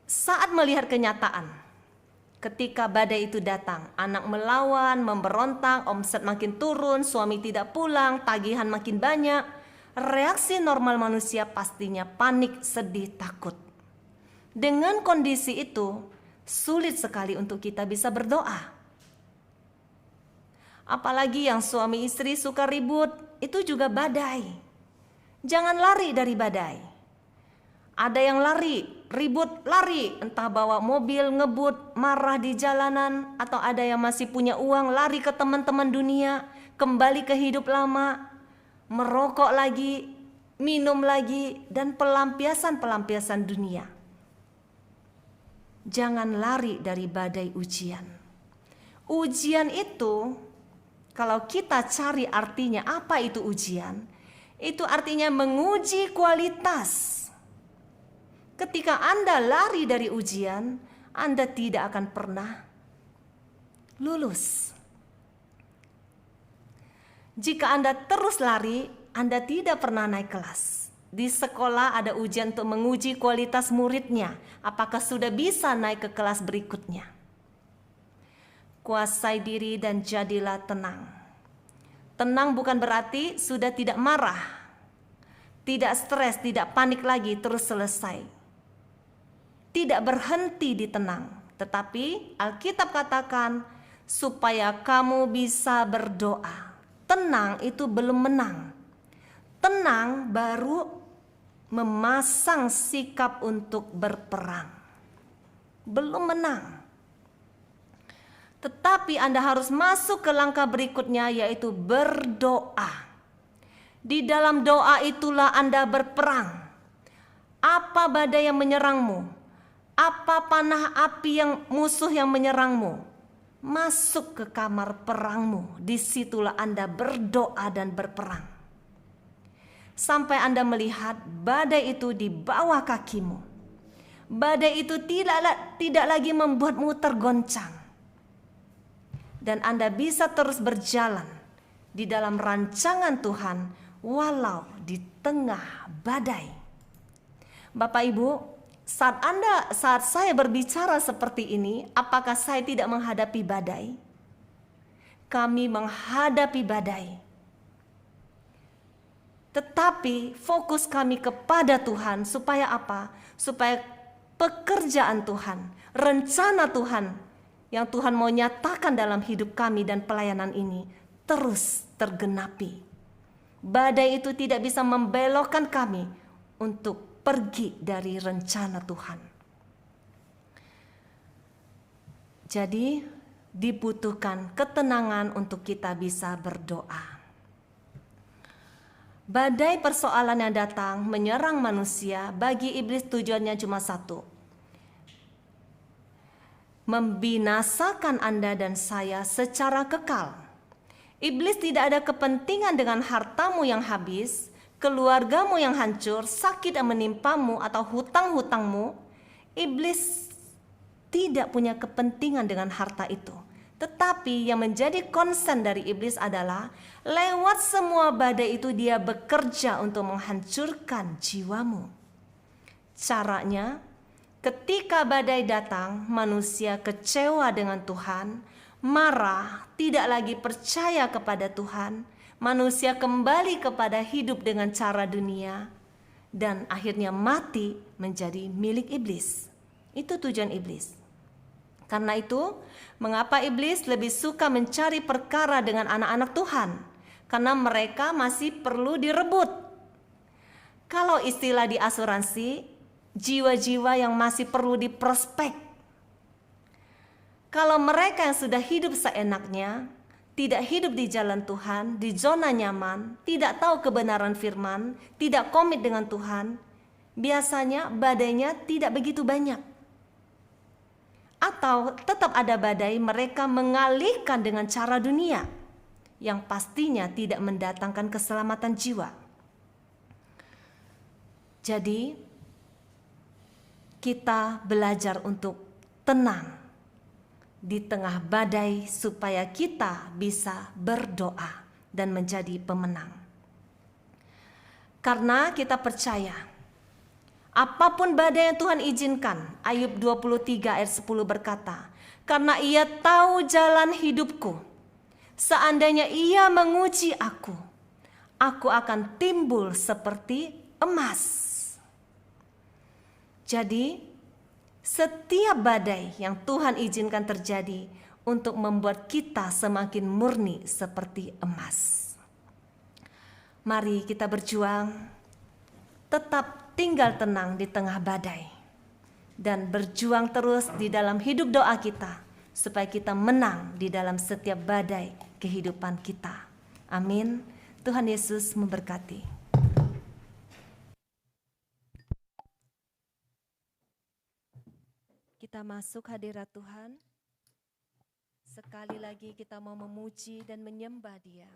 Saat melihat kenyataan, ketika badai itu datang, anak melawan, memberontak, omset makin turun, suami tidak pulang, tagihan makin banyak. Reaksi normal manusia pastinya panik, sedih, takut. Dengan kondisi itu, sulit sekali untuk kita bisa berdoa. Apalagi yang suami istri suka ribut, itu juga badai. Jangan lari dari badai. Ada yang lari, ribut, lari. Entah bawa mobil, ngebut, marah di jalanan. Atau ada yang masih punya uang, lari ke teman-teman dunia, kembali ke hidup lama. Merokok lagi, minum lagi, dan pelampiasan-pelampiasan dunia. Jangan lari dari badai ujian. Ujian itu, kalau kita cari artinya apa itu ujian, itu artinya menguji kualitas. Ketika Anda lari dari ujian, Anda tidak akan pernah lulus. Jika Anda terus lari, Anda tidak pernah naik kelas. di sekolah ada ujian untuk menguji kualitas muridnya, apakah sudah bisa naik ke kelas berikutnya. Kuasai diri dan jadilah tenang. Tenang bukan berarti sudah tidak marah, tidak stres, tidak panik lagi, terus selesai. Tidak berhenti di tenang, tetapi Alkitab katakan supaya kamu bisa berdoa. Tenang itu belum menang. Tenang baru memasang sikap untuk berperang. Belum menang. Tetapi Anda harus masuk ke langkah berikutnya, yaitu berdoa. Di dalam doa itulah Anda berperang. Apa badai yang menyerangmu? Apa panah api yang musuh yang menyerangmu? Masuk ke kamar perangmu. Disitulah Anda berdoa dan berperang. Sampai Anda melihat badai itu di bawah kakimu. Badai itu tidak lagi membuatmu tergoncang. Dan Anda bisa terus berjalan di dalam rancangan Tuhan walau di tengah badai. Bapak Ibu, saat saya berbicara seperti ini, apakah saya tidak menghadapi badai? Kami menghadapi badai. Tetapi fokus kami kepada Tuhan supaya apa? Supaya pekerjaan Tuhan, rencana Tuhan yang Tuhan mau nyatakan dalam hidup kami dan pelayanan ini terus tergenapi. Badai itu tidak bisa membelokkan kami untuk pergi dari rencana Tuhan. Jadi dibutuhkan ketenangan untuk kita bisa berdoa. Badai persoalan yang datang menyerang manusia, bagi iblis tujuannya cuma satu: membinasakan Anda dan saya secara kekal. Iblis tidak ada kepentingan dengan hartamu yang habis, keluargamu yang hancur, sakit yang menimpamu, atau hutang-hutangmu. Iblis tidak punya kepentingan dengan harta itu. Tetapi yang menjadi concern dari iblis adalah lewat semua badai itu dia bekerja untuk menghancurkan jiwamu. Caranya, ketika badai datang, manusia kecewa dengan Tuhan, marah, tidak lagi percaya kepada Tuhan, manusia kembali kepada hidup dengan cara dunia, dan akhirnya mati menjadi milik iblis. Itu tujuan iblis. Karena itu, mengapa iblis lebih suka mencari perkara dengan anak-anak Tuhan? Karena mereka masih perlu direbut. Kalau istilah di asuransi, jiwa-jiwa yang masih perlu diprospek. Kalau mereka yang sudah hidup seenaknya, tidak hidup di jalan Tuhan, di zona nyaman, tidak tahu kebenaran firman, tidak komit dengan Tuhan, biasanya badainya tidak begitu banyak. Atau tetap ada badai, mereka mengalihkan dengan cara dunia yang pastinya tidak mendatangkan keselamatan jiwa. Jadi kita belajar untuk tenang di tengah badai supaya kita bisa berdoa dan menjadi pemenang. Karena kita percaya apapun badai yang Tuhan izinkan, Ayub 23 ayat 10 berkata, karena ia tahu jalan hidupku, seandainya ia menguji aku akan timbul seperti emas. Jadi, setiap badai yang Tuhan izinkan terjadi untuk membuat kita semakin murni seperti emas. Mari kita berjuang, tetap tinggal tenang di tengah badai, dan berjuang terus di dalam hidup doa kita, supaya kita menang di dalam setiap badai kehidupan kita. Amin. Tuhan Yesus memberkati. Kita masuk hadirat Tuhan. Sekali lagi kita mau memuji dan menyembah Dia.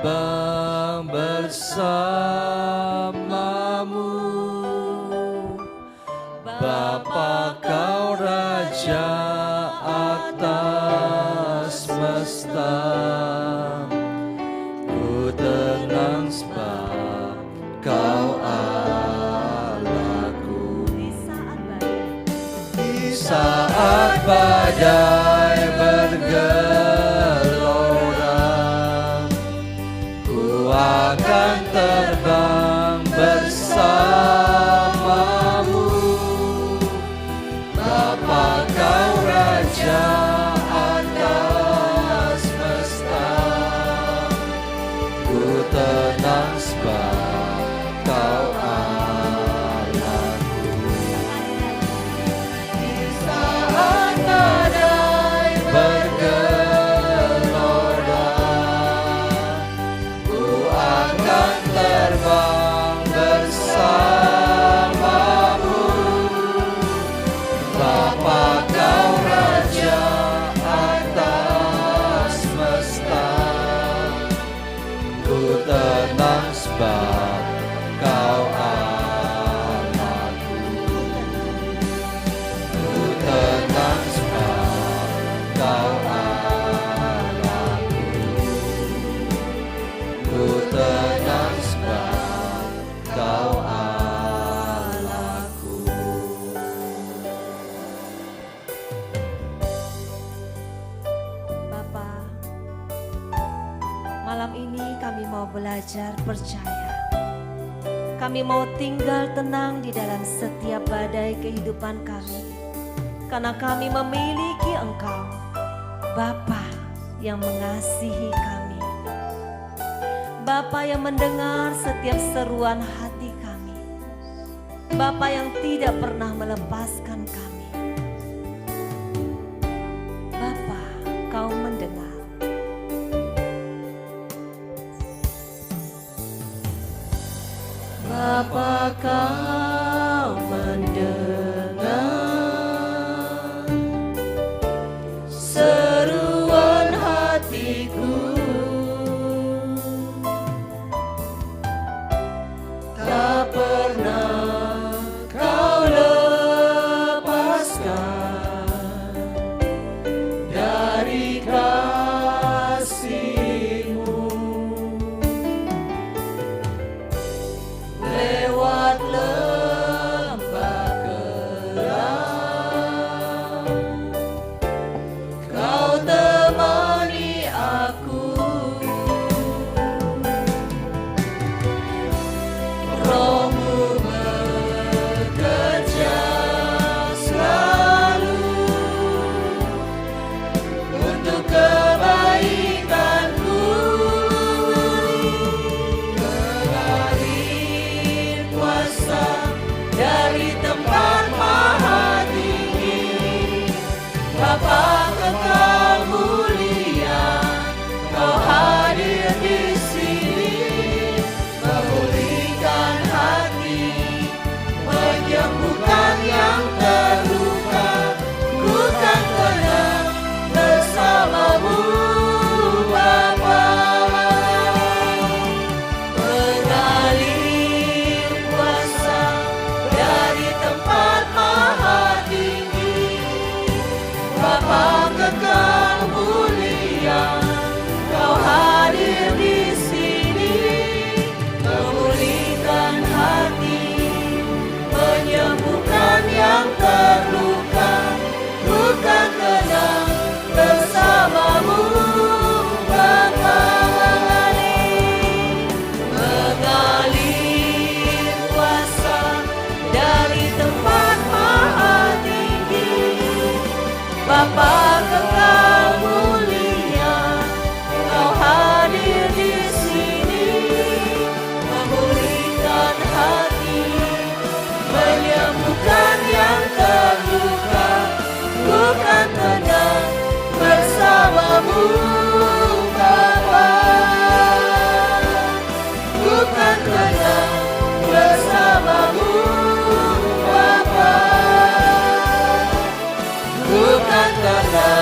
terbang bersamamu. Bapa, Kau Raja atas semesta. Ku tenang sebab Kau Allahku. Di saat badai bergelora, ku akan terbang bersamamu. Bapa, Kau Raja atas semesta. Ku tenang sebab Kau Allahku. Di saat badai bergelora, ku akan terbang bersamamu. Bapa, Kau Raja atas semesta. Ku tenang sebab Kau Allahku. Ku tenang sebab Kau Allahku. Ku tenang sebab Kau Allahku. Bapa, malam ini kami mau belajar percaya. Kami mau tinggal tenang di dalam setiap badai kehidupan kami. Karena kami memiliki Engkau, Bapa yang mengasihi kami. Bapa yang mendengar setiap seruan hati kami. Bapa yang tidak pernah melepaskan kami. Bapa, Kau mendengar. Bapa, Kau mendengar seruan hatiku. Tak pernah Kau lepaskan dari kasih-Mu. Lewat lembah kelam, Kau temani aku. Roh-Mu bekerja selalu untuk kebaikanku. Mengalir kuasa dari tempat maha tinggi. Bapa kekal mulia, Kau hadir di sini, memulihkan hati, menyembuhkan yang terluka. Ku kan tenang bersama-Mu, Bapa. Mengalir kuasa dari tempat maha tinggi. Bapa kekal mulia, Kau hadir di sini, memulihkan hati, menyembuhkan yang terluka. Ku kan tenang bersama-Mu, Bapa. Mengalir kuasa dari tempat maha tinggi. Bapa kekal mulia, Kau hadir di sini, memulihkan hati, menyembuhkan yang terluka. Ku kan tenang bersama-Mu, Bapa. Ku kan tenang bersama-Mu, Bapa. Ku kan tenang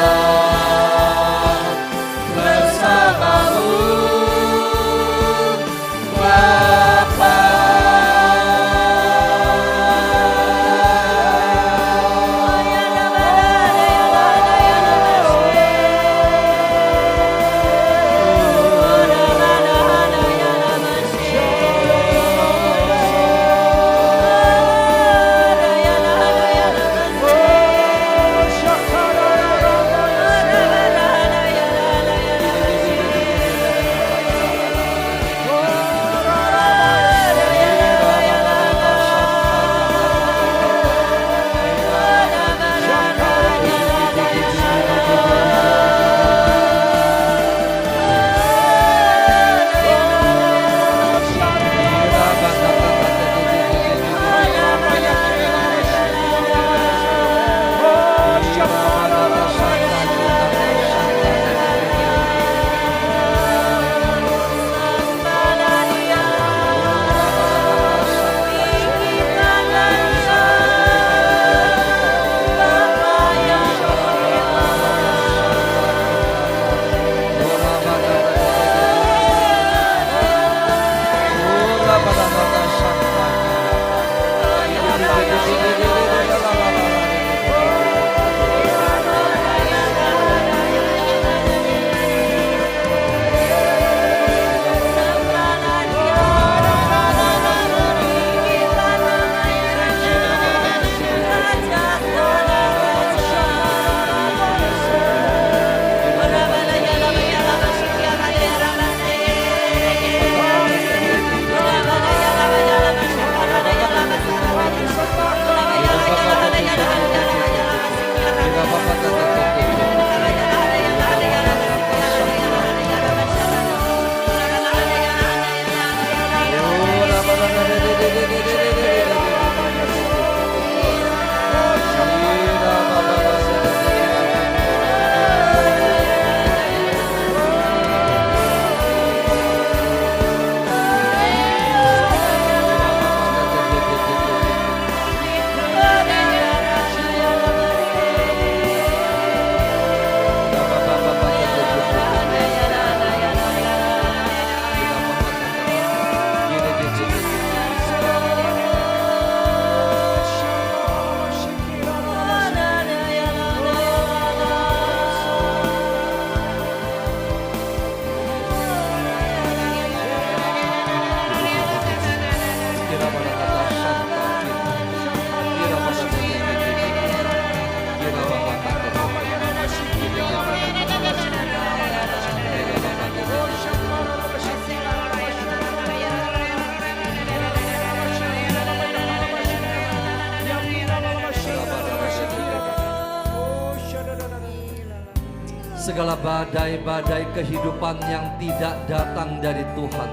Segala badai-badai kehidupan yang tidak datang dari Tuhan,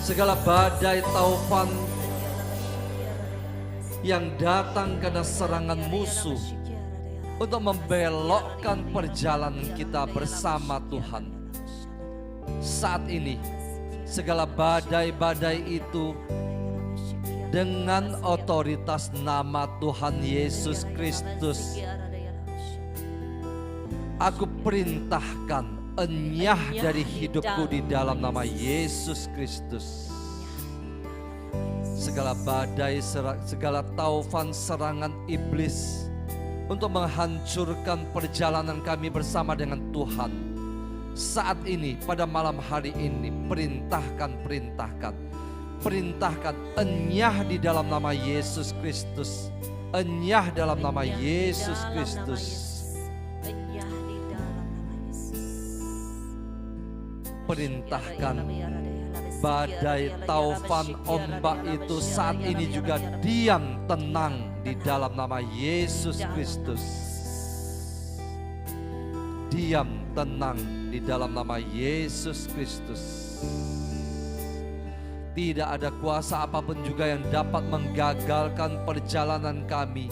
segala badai taufan yang datang karena serangan musuh untuk membelokkan perjalanan kita bersama Tuhan. Saat ini, segala badai-badai itu dengan otoritas nama Tuhan Yesus Kristus, aku perintahkan enyah dari hidupku di dalam nama Yesus Kristus. Segala badai, segala taufan serangan iblis untuk menghancurkan perjalanan kami bersama dengan Tuhan, saat ini pada malam hari ini perintahkan enyah di dalam nama Yesus Kristus, enyah dalam nama Yesus Kristus. Perintahkan badai taufan ombak itu saat ini juga diam tenang di dalam nama Yesus Kristus. Diam tenang di dalam nama Yesus Kristus. Tidak ada kuasa apapun juga yang dapat menggagalkan perjalanan kami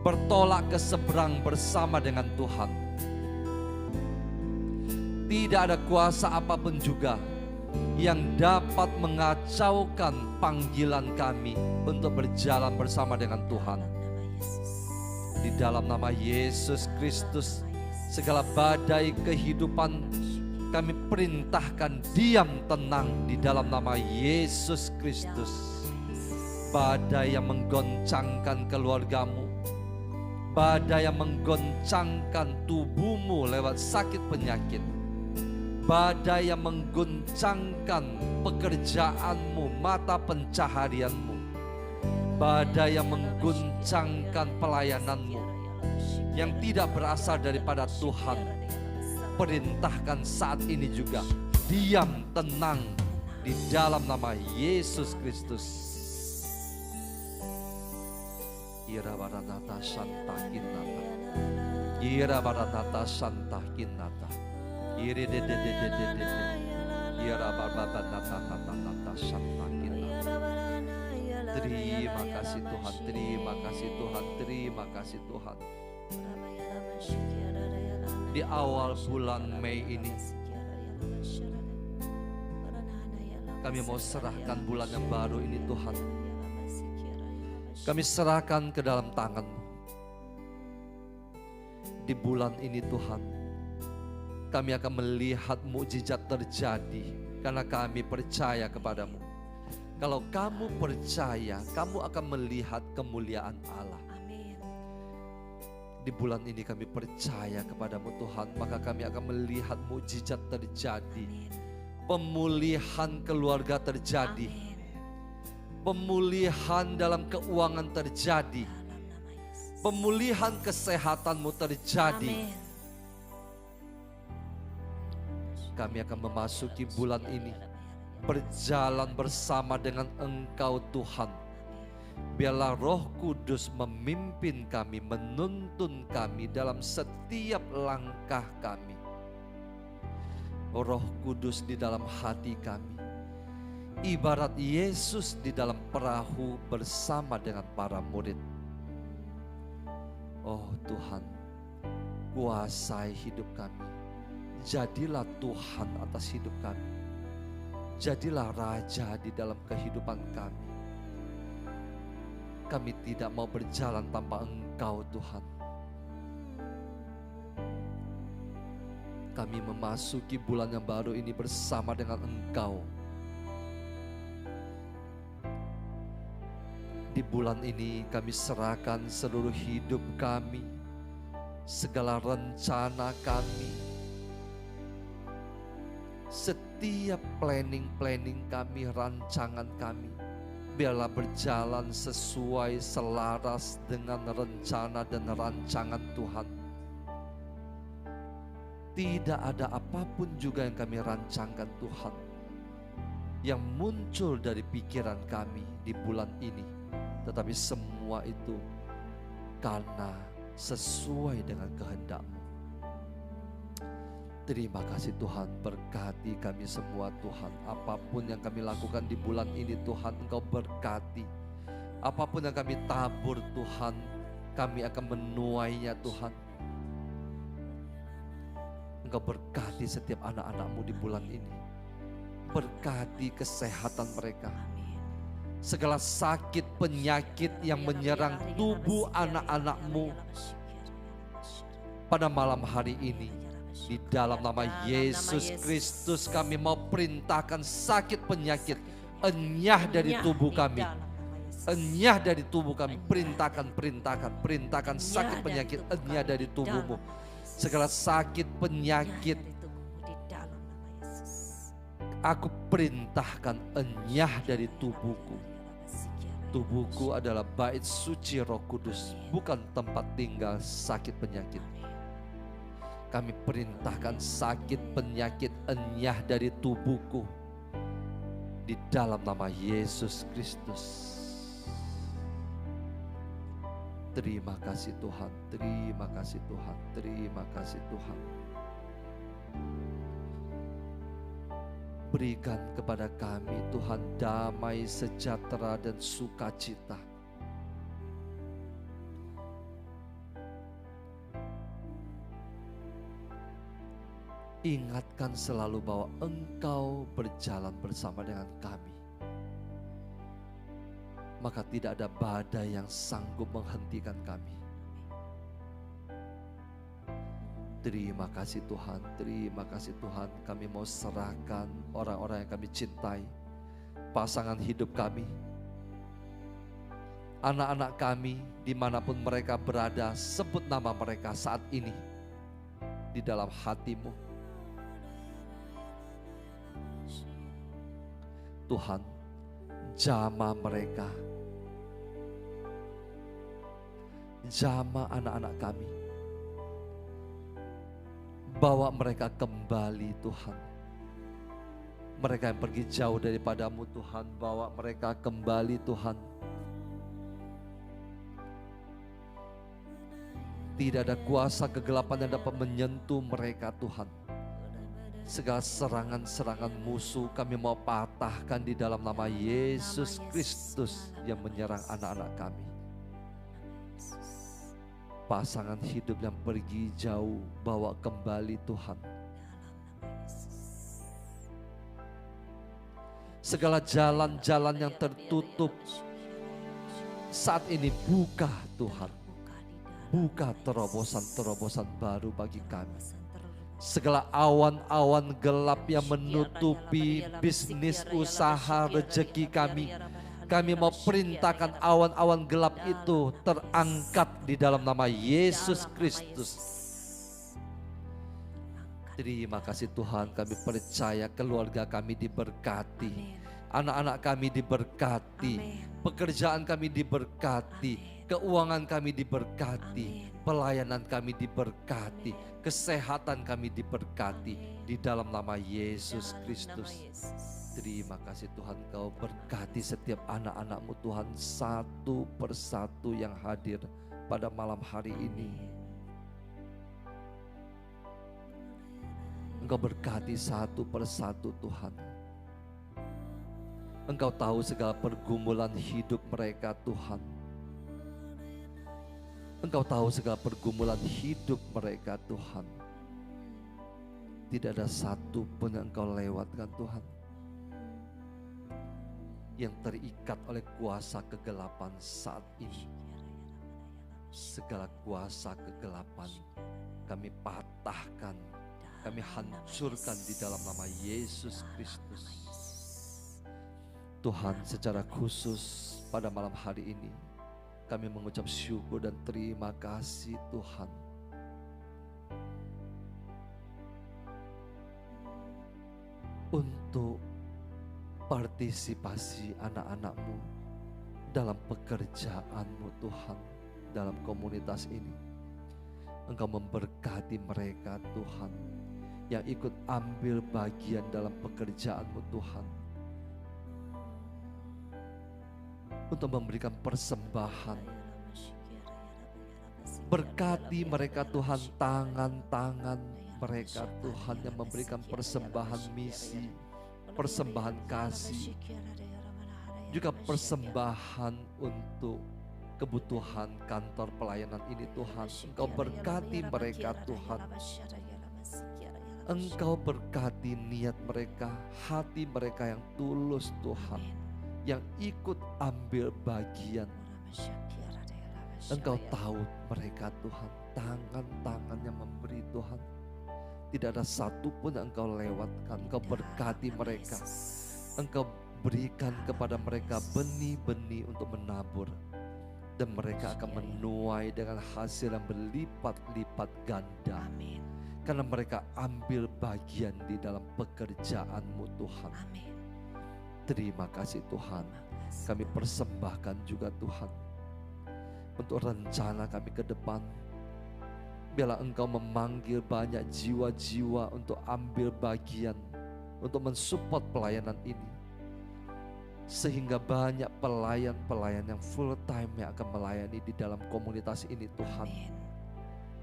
bertolak ke seberang bersama dengan Tuhan. Tidak ada kuasa apapun juga yang dapat mengacaukan panggilan kami untuk berjalan bersama dengan Tuhan. Di dalam nama Yesus Kristus, segala badai kehidupan kami perintahkan diam tenang di dalam nama Yesus Kristus. Badai yang menggoncangkan keluargamu, badai yang menggoncangkan tubuhmu lewat sakit penyakit, badai yang mengguncangkan pekerjaanmu, mata pencaharianmu, badai yang mengguncangkan pelayananmu yang tidak berasal daripada Tuhan, perintahkan saat ini juga diam tenang di dalam nama Yesus Kristus. Ira baranata santa kinata, ira baranata santa kinata, ira de ira baranata santa kinata. Terima kasih Tuhan, terima kasih Tuhan, terima kasih Tuhan. Di awal bulan Mei ini, kami mau serahkan bulan yang baru ini Tuhan. Kami serahkan ke dalam tangan-Mu. Di bulan ini Tuhan, kami akan melihat mukjizat terjadi karena kami percaya kepada-Mu. Kalau kamu percaya, kamu akan melihat kemuliaan Allah. Amin. Di bulan ini kami percaya kepadamu Tuhan, maka kami akan melihat mukjizat terjadi. Amin. Pemulihan keluarga terjadi. Amin. Pemulihan dalam keuangan terjadi. Dalam nama Yesus. Pemulihan kesehatanmu terjadi. Amin. Kami akan memasuki bulan ini berjalan bersama dengan Engkau Tuhan. Biarlah Roh Kudus memimpin kami, menuntun kami dalam setiap langkah kami. Roh Kudus di dalam hati kami, ibarat Yesus di dalam perahu bersama dengan para murid. Oh Tuhan, kuasai hidup kami. Jadilah Tuhan atas hidup kami. Jadilah Raja di dalam kehidupan kami. Kami tidak mau berjalan tanpa Engkau Tuhan. Kami memasuki bulan yang baru ini bersama dengan Engkau. Di bulan ini kami serahkan seluruh hidup kami, segala rencana kami, setiap planning kami, rancangan kami, biarlah berjalan sesuai selaras dengan rencana dan rancangan Tuhan. Tidak ada apapun juga yang kami rancangkan Tuhan yang muncul dari pikiran kami di bulan ini, tetapi semua itu karena sesuai dengan kehendak-Mu. Terima kasih Tuhan, berkati kami semua Tuhan. Apapun yang kami lakukan di bulan ini Tuhan, Engkau berkati. Apapun yang kami tabur Tuhan, kami akan menuainya Tuhan. Engkau berkati setiap anak-anak-Mu di bulan ini. Berkati kesehatan mereka. Segala sakit penyakit yang menyerang tubuh anak-anak-Mu pada malam hari ini, di dalam nama Yesus Kristus kami mau perintahkan sakit penyakit enyah dari tubuh kami. Enyah dari tubuh kami. Perintahkan sakit penyakit enyah dari tubuh-Mu. Segala sakit penyakit aku perintahkan enyah dari tubuhku. Tubuhku adalah bait suci Roh Kudus, bukan tempat tinggal sakit penyakit. Kami perintahkan sakit penyakit enyah dari tubuhku di dalam nama Yesus Kristus. Terima kasih Tuhan, terima kasih Tuhan, terima kasih Tuhan. Berikan kepada kami Tuhan damai, sejahtera dan sukacita. Ingatkan selalu bahwa Engkau berjalan bersama dengan kami. Maka tidak ada badai yang sanggup menghentikan kami. Terima kasih Tuhan, terima kasih Tuhan. Kami mau serahkan orang-orang yang kami cintai, pasangan hidup kami, anak-anak kami, dimanapun mereka berada. Sebut nama mereka saat ini di dalam hati-Mu. Tuhan, jamah mereka, jamah anak-anak kami, bawa mereka kembali Tuhan. Mereka yang pergi jauh daripada-Mu Tuhan, bawa mereka kembali Tuhan. Tidak ada kuasa kegelapan yang dapat menyentuh mereka Tuhan. Segala serangan-serangan musuh kami mau patahkan di dalam nama Yesus Kristus yang menyerang anak-anak kami. Pasangan hidup yang pergi jauh, bawa kembali Tuhan. Segala jalan-jalan yang tertutup saat ini buka Tuhan. Buka terobosan-terobosan baru bagi kami. segala awan-awan gelap yang menutupi bisnis usaha rezeki kami. Kami mau perintahkan awan-awan gelap itu terangkat di dalam nama Yesus Kristus. Terima kasih Tuhan, kami percaya keluarga kami diberkati, anak-anak kami diberkati, pekerjaan kami diberkati, keuangan kami diberkati, pelayanan kami diberkati, kesehatan kami diberkati di dalam nama Yesus Kristus. Terima kasih Tuhan, Kau berkati setiap anak-anak-Mu Tuhan satu persatu yang hadir pada malam hari ini. Engkau berkati satu persatu Tuhan. Engkau tahu segala pergumulan hidup mereka Tuhan. Engkau tahu segala pergumulan hidup mereka Tuhan. Tidak ada satu pun yang Engkau lewatkan Tuhan, yang terikat oleh kuasa kegelapan saat ini. Segala kuasa kegelapan kami patahkan, kami hancurkan di dalam nama Yesus Kristus. Tuhan, secara khusus pada malam hari ini kami mengucap syukur dan terima kasih Tuhan untuk partisipasi anak-anak-Mu dalam pekerjaan-Mu Tuhan, dalam komunitas ini. Engkau memberkati mereka Tuhan, yang ikut ambil bagian dalam pekerjaan-Mu Tuhan, untuk memberikan persembahan. Berkati mereka Tuhan, tangan-tangan mereka Tuhan yang memberikan persembahan misi, persembahan kasih, juga persembahan untuk kebutuhan kantor pelayanan ini Tuhan. Engkau berkati mereka Tuhan. Engkau berkati niat mereka, hati mereka yang tulus Tuhan, yang ikut ambil bagian. Engkau tahu mereka Tuhan, tangan-tangan yang memberi Tuhan. Tidak ada satu pun yang Engkau lewatkan. Engkau berkati mereka. Engkau berikan kepada mereka benih-benih untuk menabur. Dan mereka akan menuai dengan hasil yang berlipat-lipat ganda. Karena mereka ambil bagian di dalam pekerjaan-Mu Tuhan. Terima kasih Tuhan. Kami persembahkan juga Tuhan untuk rencana kami ke depan. Biarlah Engkau memanggil banyak jiwa-jiwa untuk ambil bagian, untuk mensupport pelayanan ini. Sehingga banyak pelayan-pelayan yang full time yang akan melayani di dalam komunitas ini Tuhan.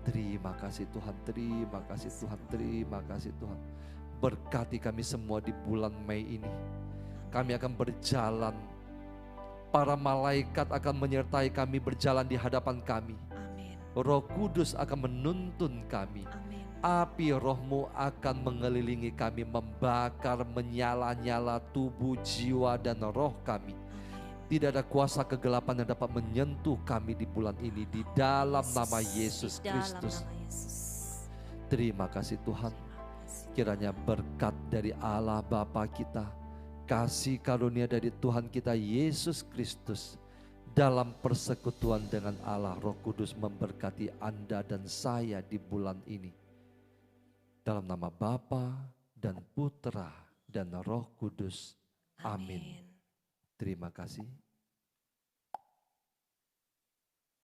Terima kasih Tuhan, terima kasih Tuhan, terima kasih Tuhan. Berkati kami semua di bulan Mei ini. Kami akan berjalan, para malaikat akan menyertai kami berjalan di hadapan kami. Roh Kudus akan menuntun kami. Api Roh-Mu akan mengelilingi kami, membakar, menyala-nyala tubuh, jiwa, dan roh kami. Tidak ada kuasa kegelapan yang dapat menyentuh kami di bulan ini, di dalam nama Yesus Kristus. Terima kasih Tuhan. Kiranya berkat dari Allah Bapa kita, kasih karunia dari Tuhan kita Yesus Kristus, dalam persekutuan dengan Allah Roh Kudus memberkati Anda dan saya di bulan ini. Dalam nama Bapa dan Putra dan Roh Kudus. Amin. Terima kasih.